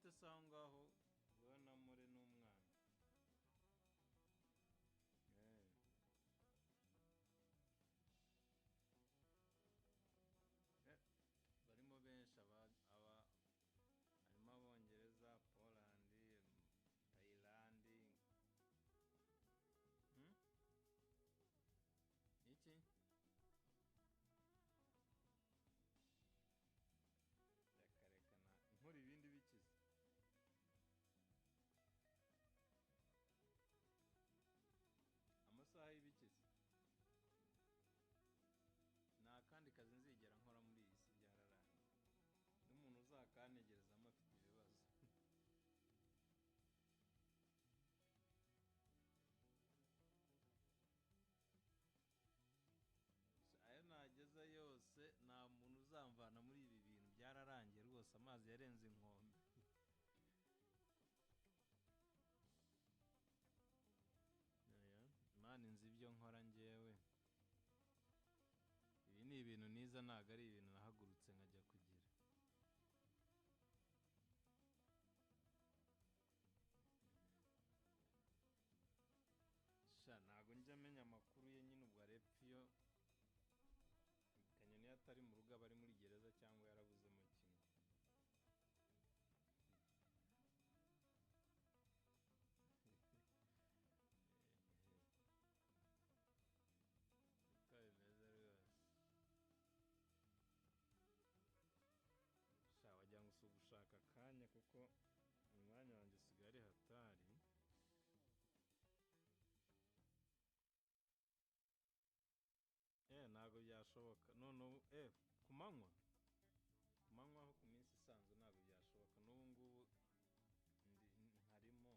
bite se aho ngaho wowe na More n'umwana? Barimo benshi harimo Abongereza, Poland, Thailand. Iki? Reka nkora ibindi bikize. Amasaha y'ibikize. Nta kandi kazi nzigera nkora muri iyi si, byararangiye. N'umuntu uzakantegerezamo afite ibibazo. Ayo nageza yose nta muntu uzamvana muri ibi bintu, byararangiye rwose, amazi yarenze inkombe. Mani nzi ibyo nkora njyewe. Ibi ni ibintu niza, ntabwo ari ibintu nahagurutse nkajya kugira. Ntabwo njya amenya amakuru ye nyine, ubwo arepfa iyo Kanyoni atari mu rugo aba ari muri gereza cyangwa yarabuzemo kimwe. Uko bimeze rwose. Wajya ngo ushaka akanya kuko umwanya wanjye usigaye ari hatari. Ntabwo byashoboka none ubu ku manywa aho ku minsi isanzwe ntabwo byashoboka. N'ubu ngubu ntarimo.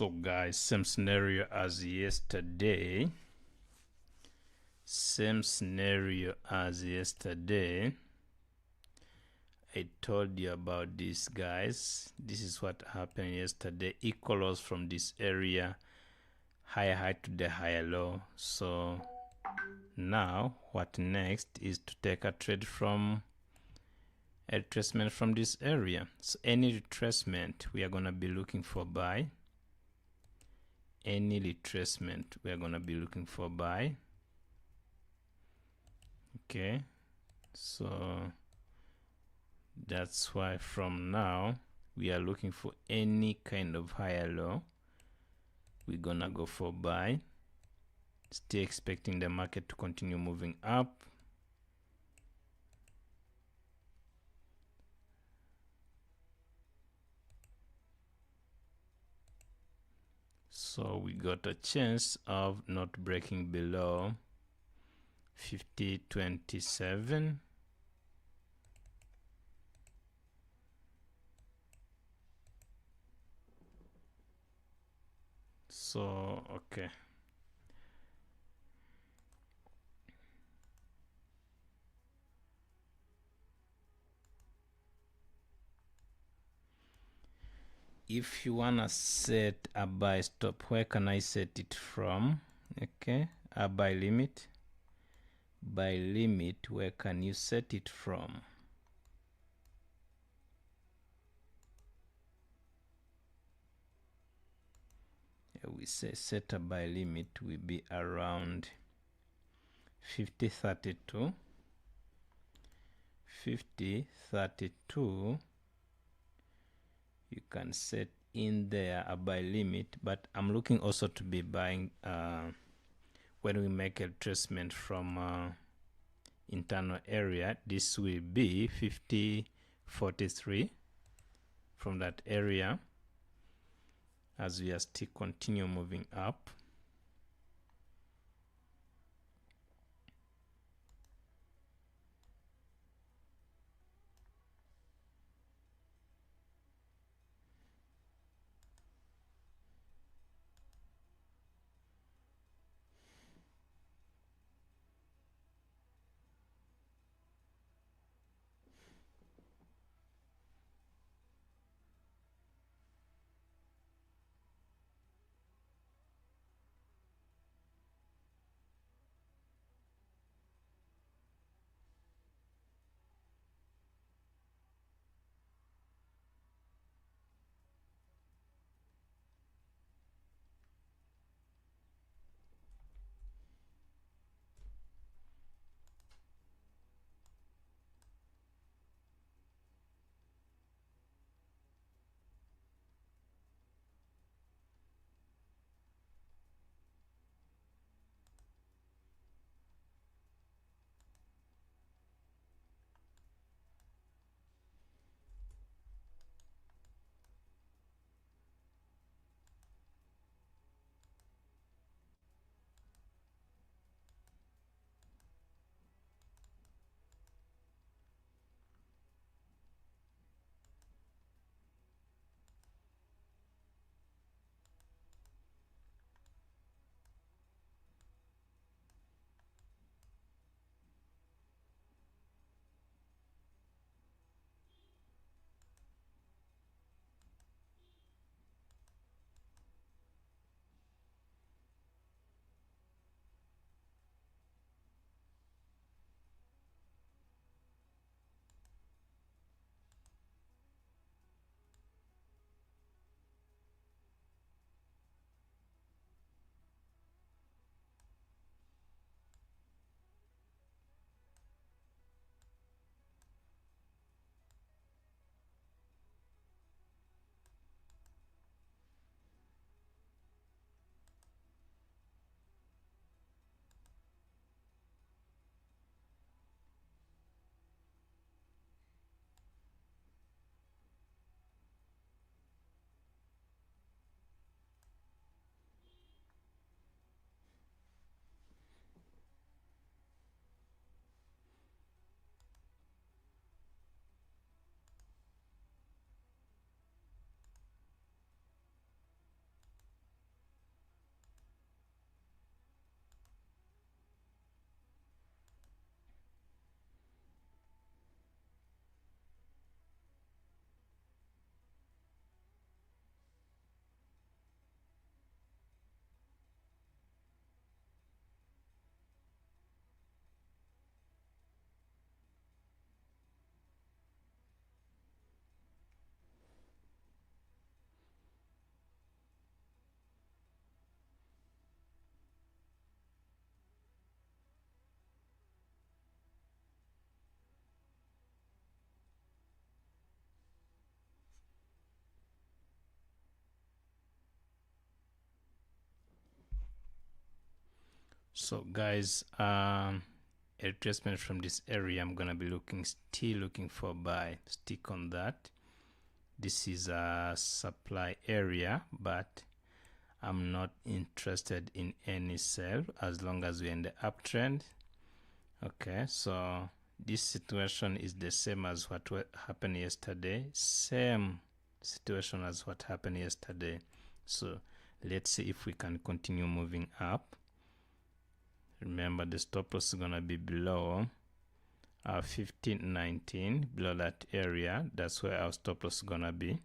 So guys, same scenario as yesterday. I told you about this, guys. This is what happened yesterday. Equal loss from this area, higher high to the higher low. So now what next is to take a trade from a retracement from this area. So any retracement we are going to be looking for buy. Any retracement we are going to be looking for buy. Okay, so that's why from now we are looking for any kind of higher low. We're gonna go for buy. Still expecting the market to continue moving up. So we got a chance of not breaking below 50.27. So okay, if you wanna set a buy stop, where can I set it from? Okay, a buy limit. Buy limit, where can you set it from? We say set a buy limit will be around 50.32. 50.32, you can set in there a buy limit, but I'm looking also to be buying when we make a retracement from internal area. This will be 50.43 from that area, as we are still continue moving up. So guys, a retracement from this area, I'm gonna be still looking for buy. Stick on that. This is a supply area, but I'm not interested in any sell as long as we're in the uptrend. Okay, so this situation is the same as what happened yesterday. Same situation as what happened yesterday. So let's see if we can continue moving up. Remember, the stop loss is gonna be below 1519, below that area. That's where our stop loss is gonna be.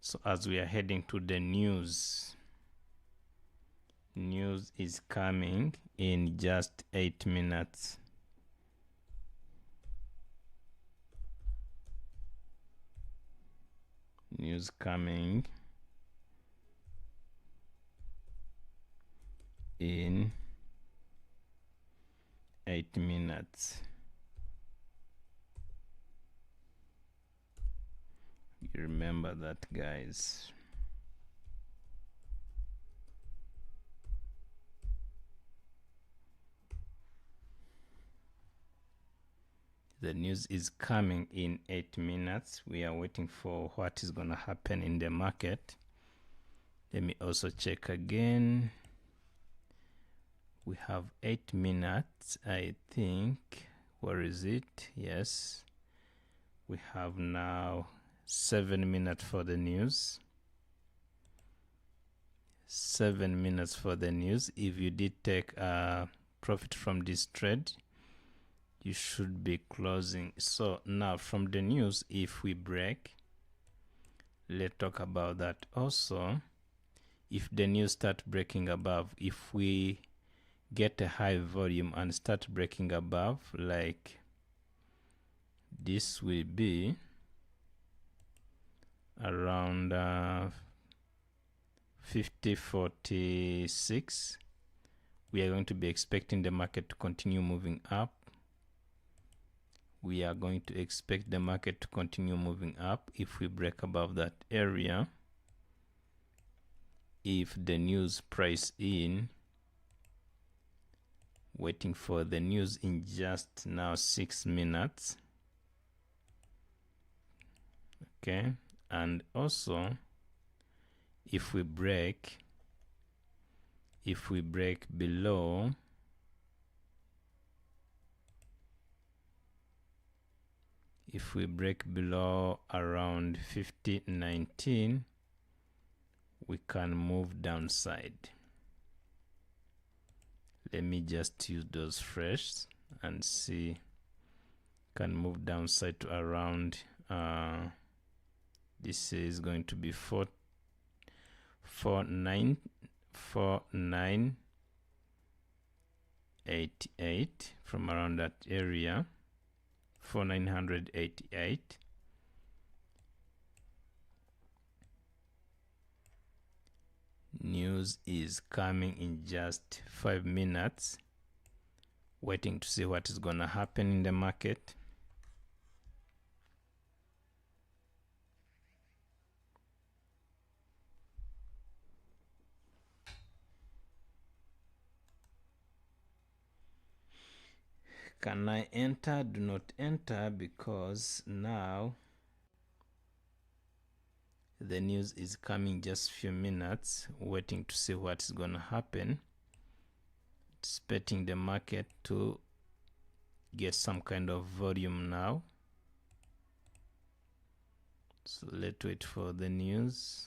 So as we are heading to the news is coming in just 8 minutes. News coming in 8 minutes. You remember that, guys. The news is coming in 8 minutes. We are waiting for what is going to happen in the market. Let me also check again. We have 8 minutes, I think. Where is it? Yes. We have now 7 minutes for the news. 7 minutes for the news. If you did take a profit from this trade, you should be closing. So now from the news, if we break, let's talk about that also. If the news start breaking above, if we get a high volume and start breaking above, like this will be around 50.46, we are going to be expecting the market to continue moving up. We are going to expect the market to continue moving up if we break above that area. If the news price in, waiting for the news in just now 6 minutes. Okay, and also if we break below around 50.19, we can move downside. Let me just use those fresh and see. Can move downside to around this is going to be 4988 from around that area. 4988. News is coming in just 5 minutes. Waiting to see what is gonna happen in the market. Can I enter? Do not enter, because now the news is coming just few minutes. Waiting to see what is gonna happen. Expecting the market to get some kind of volume now. So let's wait for the news.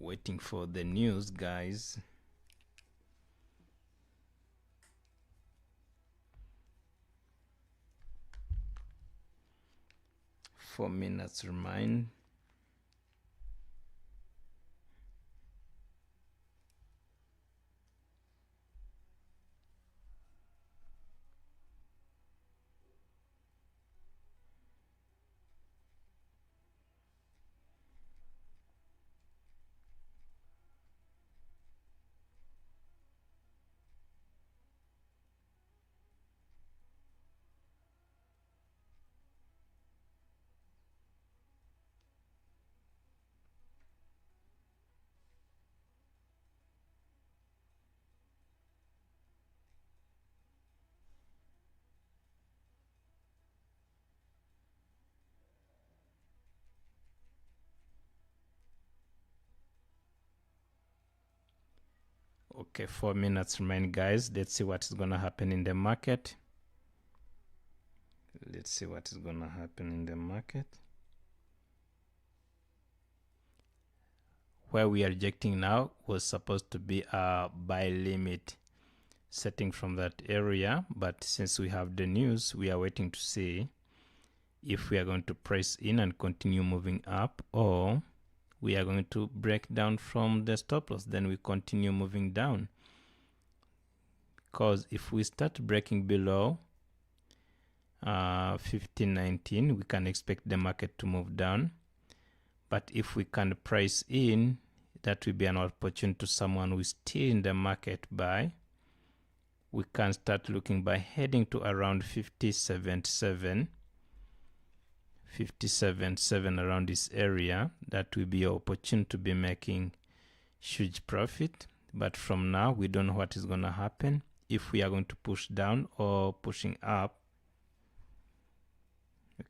Waiting for the news, guys. Four minutes remain. Okay, 4 minutes remain, guys. Let's see what is going to happen in the market. Let's see what is going to happen in the market. Where we are rejecting now was supposed to be a buy limit setting from that area, but since we have the news, we are waiting to see if we are going to price in and continue moving up, or we are going to break down from the stop loss, then we continue moving down. Because if we start breaking below 1519, we can expect the market to move down. But if we can price in, that will be an opportunity to someone who is still in the market buy. We can start looking by heading to around 50.77, 50.77 around this area. That will be an opportunity to be making huge profit. But from now, we don't know what is going to happen, if we are going to push down or pushing up.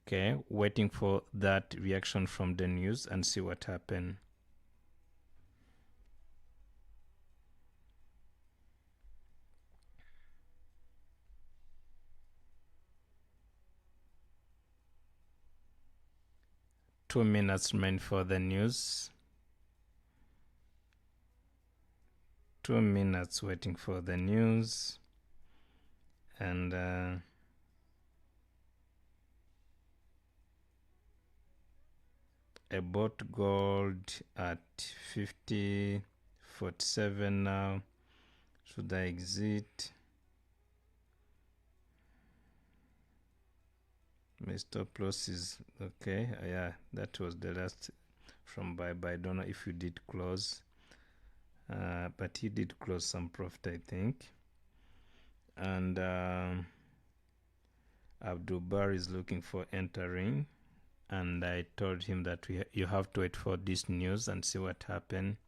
Okay, waiting for that reaction from the news and see what happened. Two minutes remain for the news. 2 minutes waiting for the news. And I bought gold at 50.47 now. Should I exit? My stop loss is okay. Yeah, that was the last from buy. I don't know if you did close, but he did close some profit, I think. And Abdul Bar is looking for entering, and I told him that you have to wait for this news and see what happened.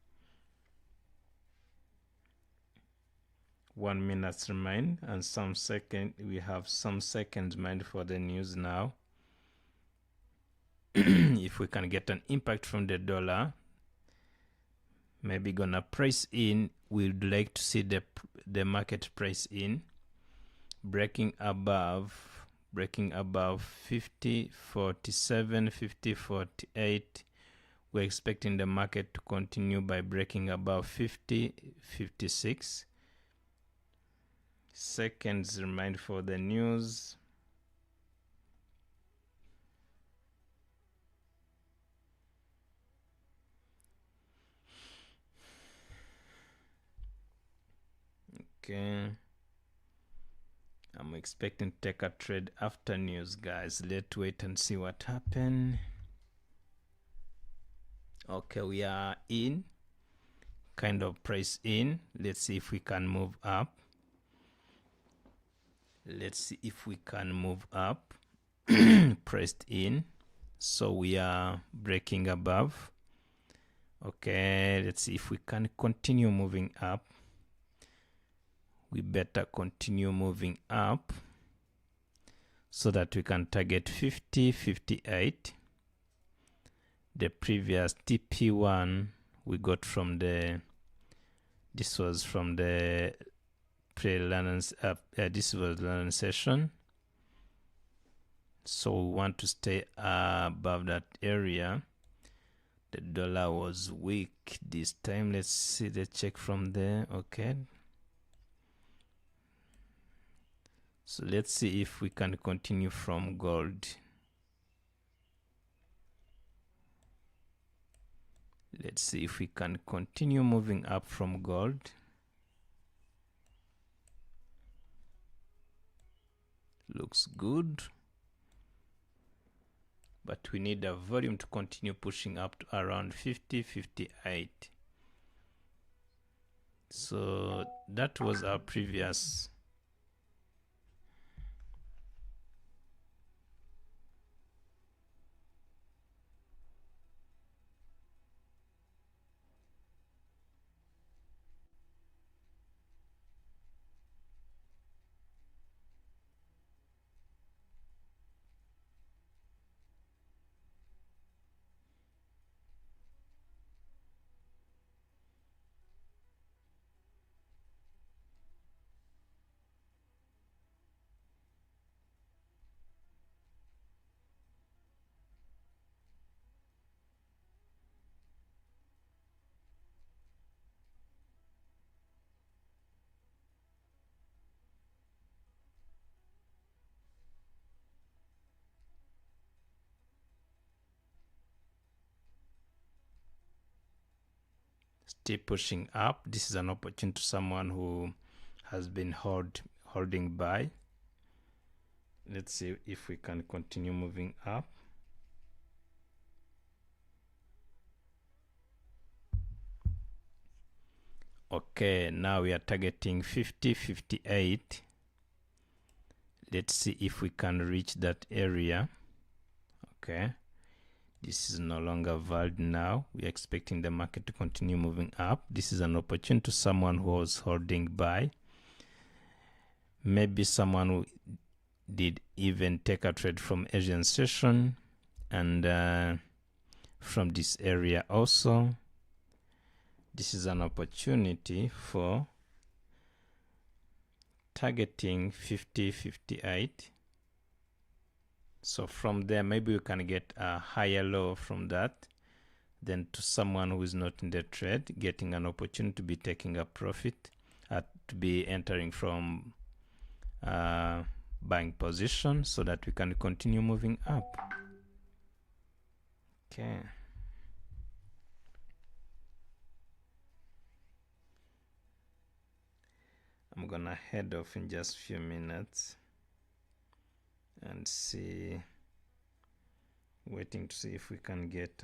1 minute remain, and we have some seconds remain for the news now. If we can get an impact from the dollar, maybe gonna price in. We'd like to see the market price in, breaking above 50.47, 50.48. We're expecting the market to continue by breaking above 50.56. Seconds remain for the news. Okay, I'm expecting to take a trade after news, guys. Let's wait and see what happened. Okay, we are in, kind of price in. Let's see if we can move up. Let's see if we can move up. Pressed in, so we are breaking above. Okay, let's see if we can continue moving up. We better continue moving up so that we can target 50.58. The previous TP1 we got from this was from the this was learning session, so we want to stay above that area. The dollar was weak this time. Let's see the check from there. Okay, so let's see if we can continue from gold. Let's see if we can continue moving up from gold. Looks good, but we need a volume to continue pushing up to around 50.58. So that was our previous still pushing up. This is an opportunity to someone who has been holding buy. Let's see if we can continue moving up. Okay, now we are targeting 50.58. Let's see if we can reach that area. Okay, this is no longer valid now. We're expecting the market to continue moving up. This is an opportunity to someone who was holding buy. Maybe someone who did even take a trade from Asian session and from this area also. This is an opportunity for targeting 50.58. So from there, maybe we can get a higher low from that. Then to someone who is not in the trade, getting an opportunity to be taking a profit, to be entering from buying position, so that we can continue moving up. Okay. I'm gonna head off in just a few minutes and see, waiting to see if we can get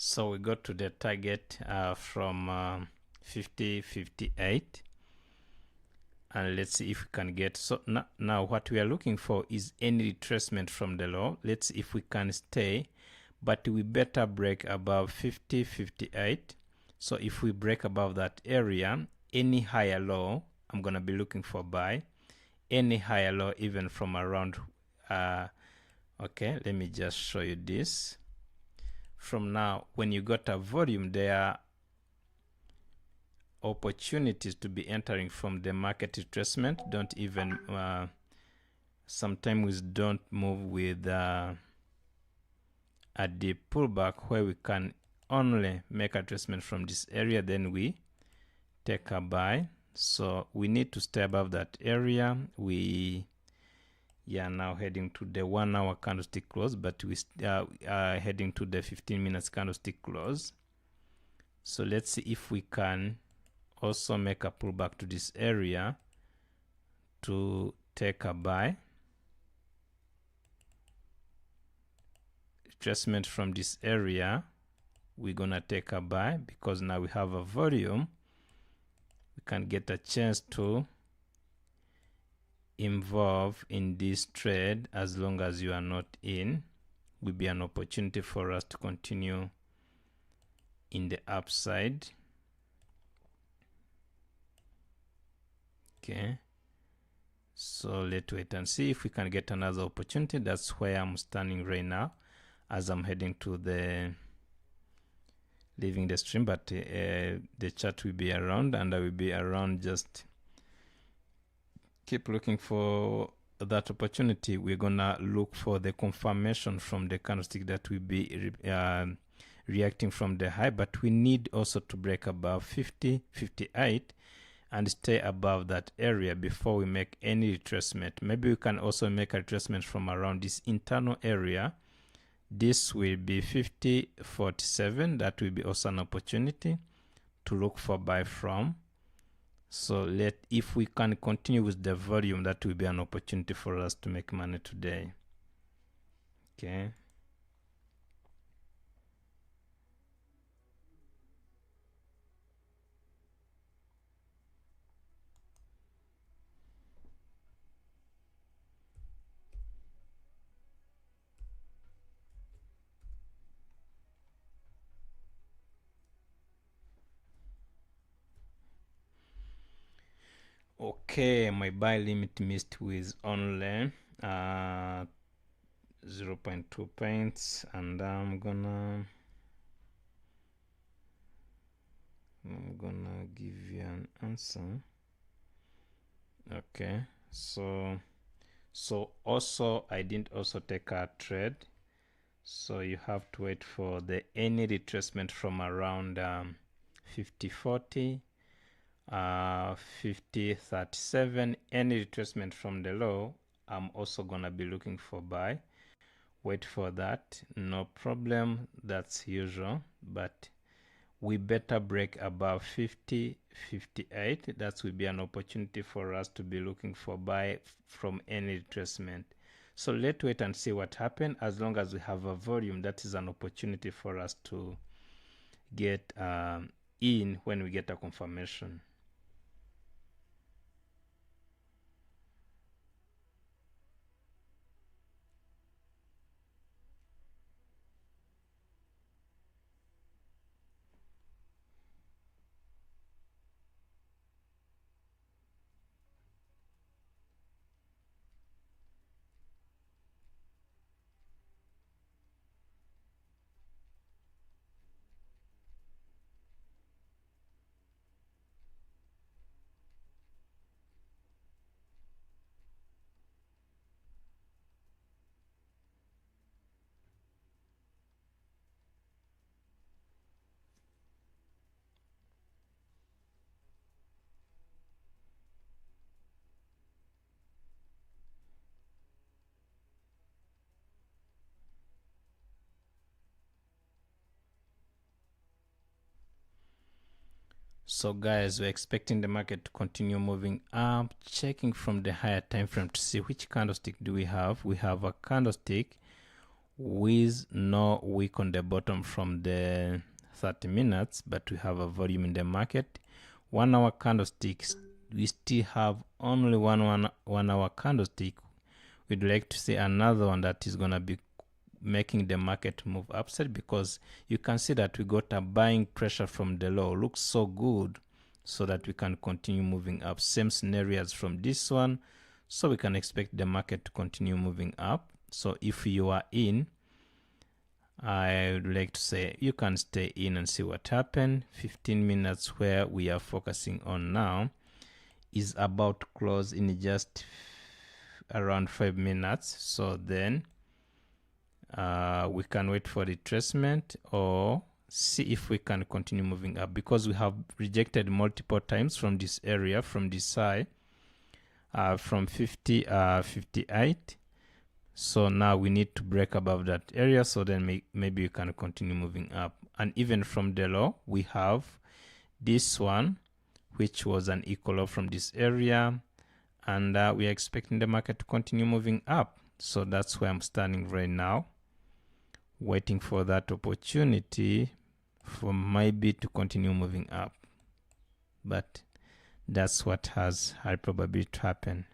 so we got to the target from 50.58, and let's see if we can get. So now what we are looking for is any retracement from the low. Let's see if we can stay, but we better break above 50.58. So if we break above that area, any higher low, I'm gonna be looking for buy. Any higher low, even from around okay, let me just show you this. From now, when you got a volume, there are opportunities to be entering from the market retracement. Don't even sometimes we don't move with a deep pullback, where we can only make a retracement from this area, then we take a buy. So we need to stay above that area. We are now heading to the 1 hour candlestick close, but we are heading to the 15 minutes candlestick close. So let's see if we can also make a pullback to this area to take a buy. Retracement from this area, we're gonna take a buy, because now we have a volume. We can get a chance to involve in this trade. As long as you are not in, will be an opportunity for us to continue in the upside. Okay, so let's wait and see if we can get another opportunity. That's where I'm standing right now as I'm heading to the leaving the stream, but the chart will be around, and I will be around. Just keep looking for that opportunity. We're gonna look for the confirmation from the candlestick that will be reacting from the high, but we need also to break above 50.58 and stay above that area before we make any retracement. Maybe we can also make a retracement from around this internal area. This will be 50.47. That will be also an opportunity to look for buy from. So if we can continue with the volume, that will be an opportunity for us to make money today. Okay. Okay, my buy limit missed with only 0.2 points, and I'm gonna I'm gonna give you an answer. Okay, so also I didn't also take a trade, so you have to wait for the any retracement from around 50.40, 50.37, any retracement from the low. I'm also gonna be looking for buy. Wait for that, no problem, that's usual, but we better break above 50.58. That will be an opportunity for us to be looking for buy from any retracement. So let's wait and see what happens. As long as we have a volume, that is an opportunity for us to get in when we get a confirmation. So guys, we're expecting the market to continue moving up, checking from the higher time frame to see which candlestick do we have. We have a candlestick with no wick on the bottom from the 30 minutes, but we have a volume in the market. 1 hour candlesticks, we still have only one hour candlestick. We'd like to see another one that is going to be making the market move upside, because you can see that we got a buying pressure from the low. Looks so good, so that we can continue moving up. Same scenarios from this one, so we can expect the market to continue moving up. So if you are in, I would like to say you can stay in and see what happened. 15 minutes where we are focusing on now is about to close in just around 5 minutes. So then we can wait for retracement or see if we can continue moving up, because we have rejected multiple times from this area, from this side, from 58. So now we need to break above that area, so then maybe we can continue moving up. And even from the low, we have this one, which was an equal low from this area, and we are expecting the market to continue moving up. So that's where I'm standing right now, waiting for that opportunity for maybe to continue moving up. But that's what has high probability to happen.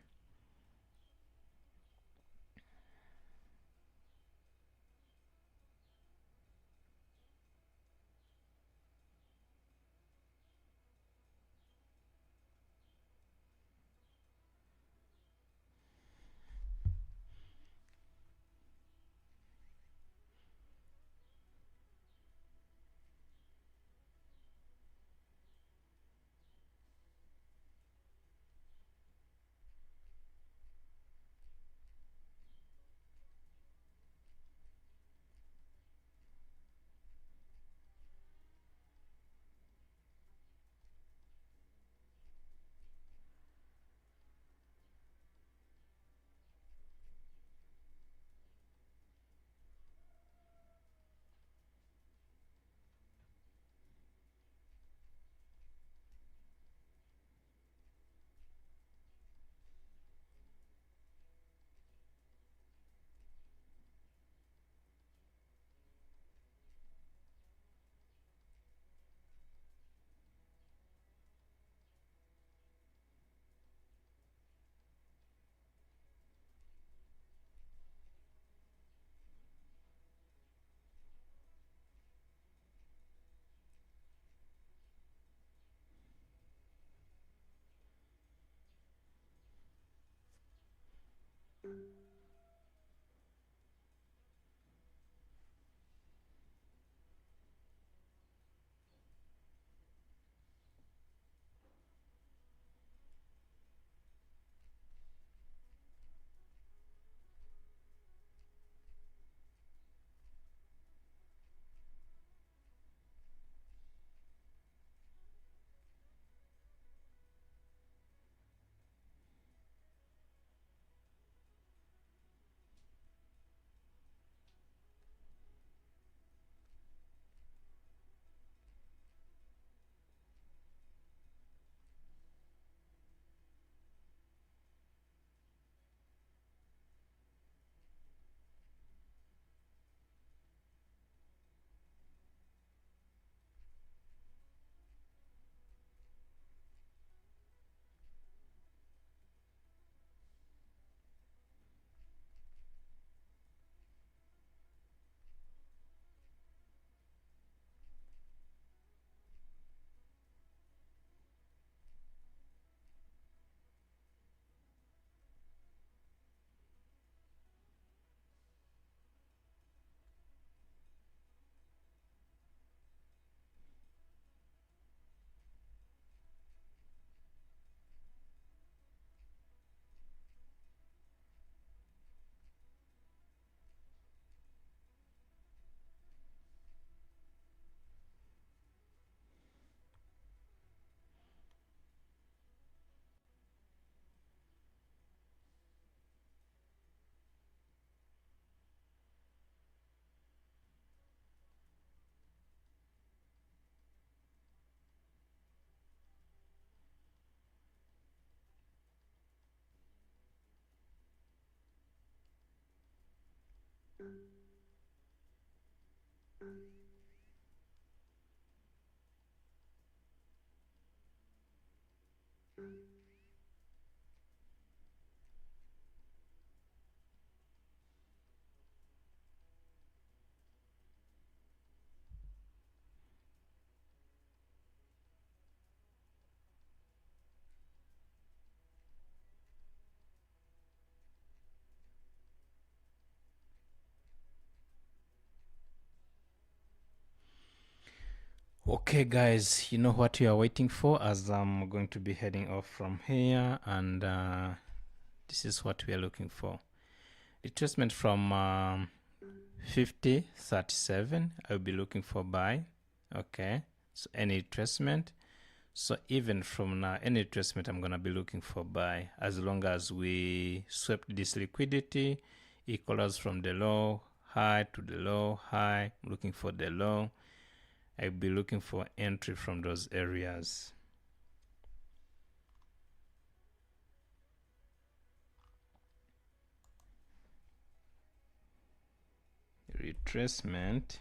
Okay guys, you know what you are waiting for, as I'm going to be heading off from here, and this is what we are looking for. Retracement from 50.37, I'll be looking for buy. Okay, so any retracement, so even from now, any retracement I'm gonna be looking for buy, as long as we swept this liquidity, equals from the low high to the low high. I'm looking for the low. I'll be looking for entry from those areas. Retracement.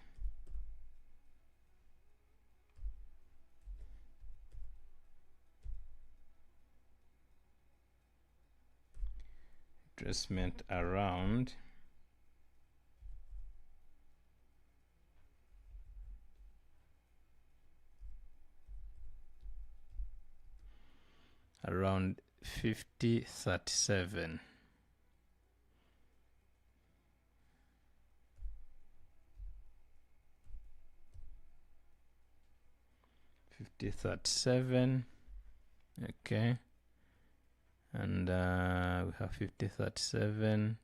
Retracement around around 50.37. 50.37. Okay, and we have 50.37.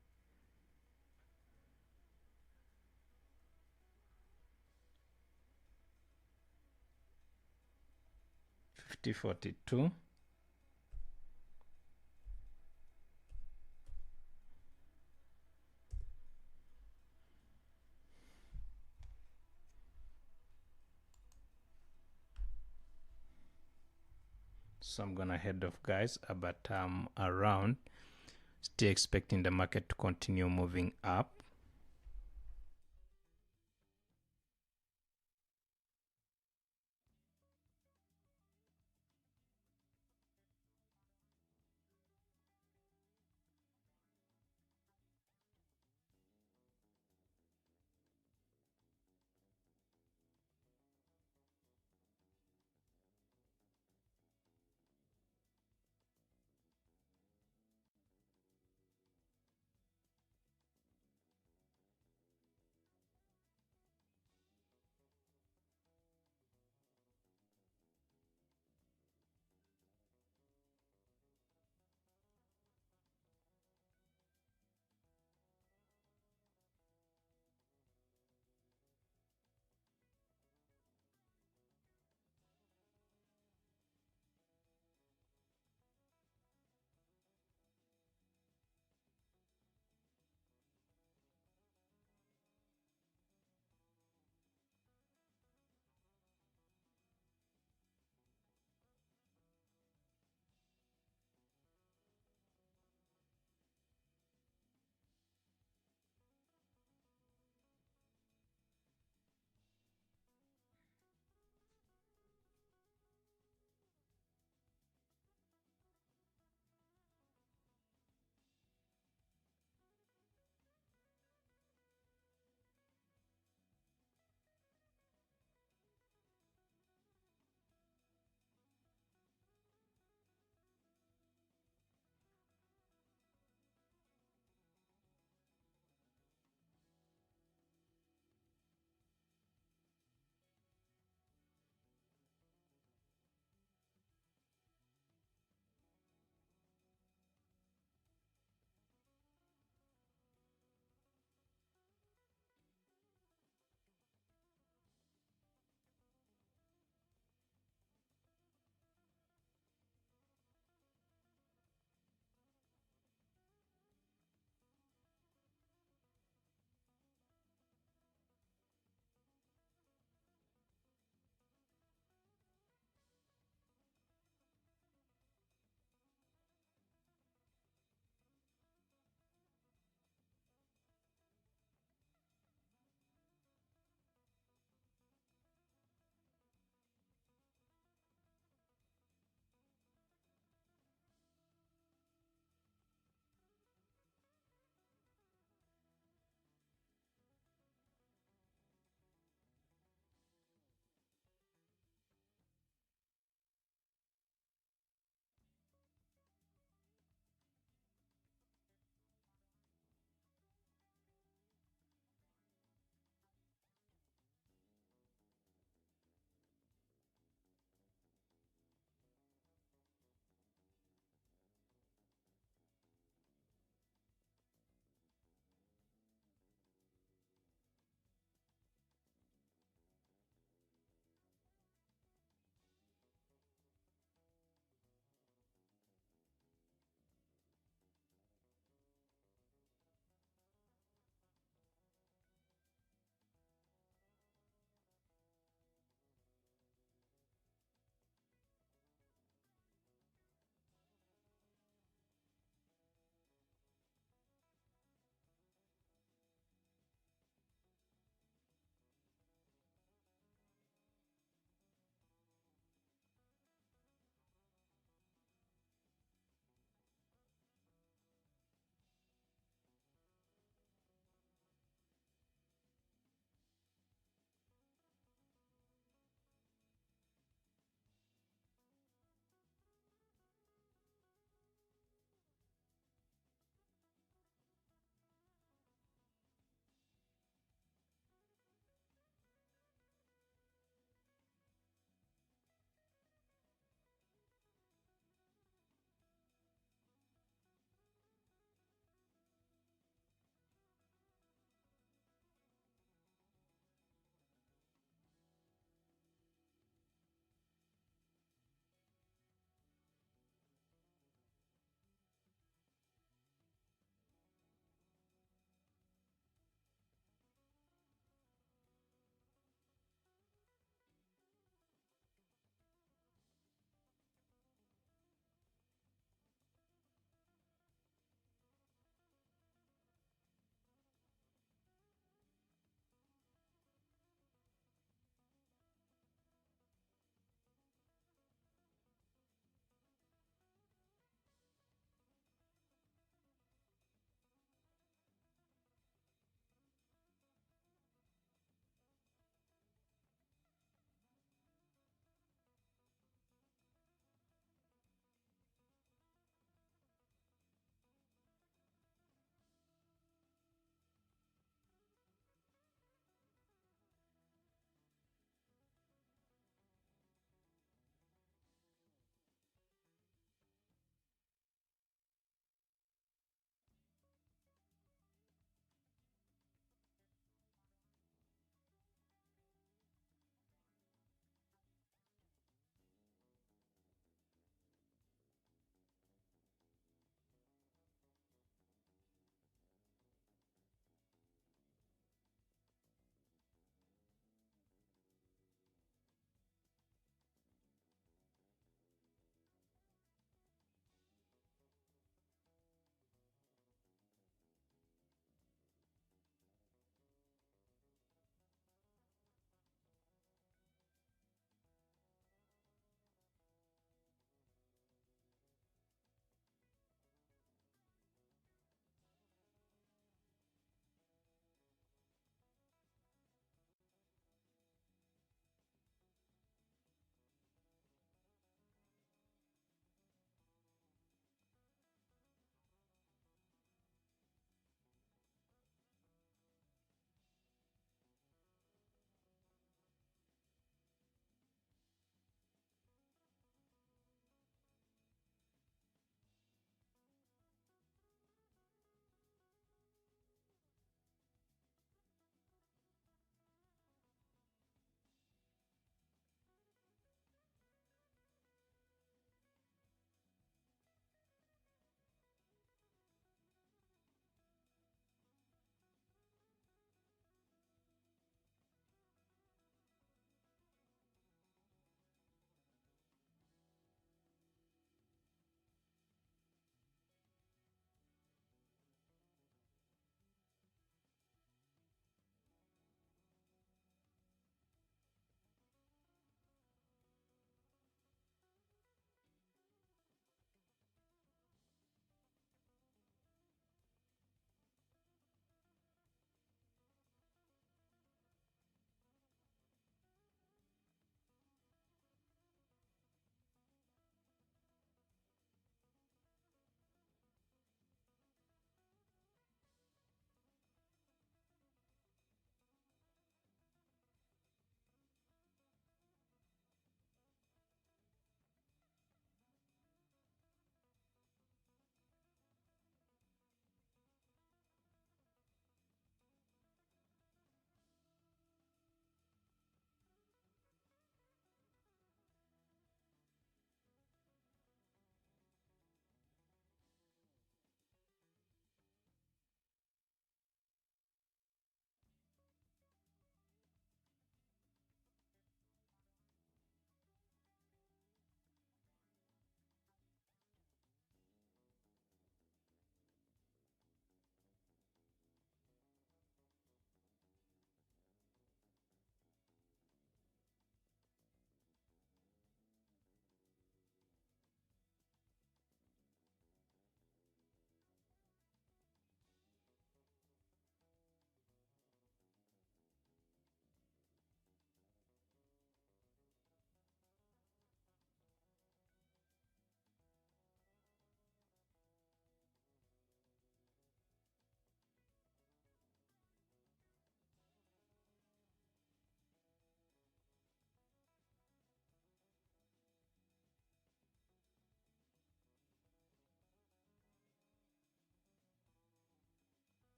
50.42. So I'm gonna head off guys, but I'm around, still expecting the market to continue moving up.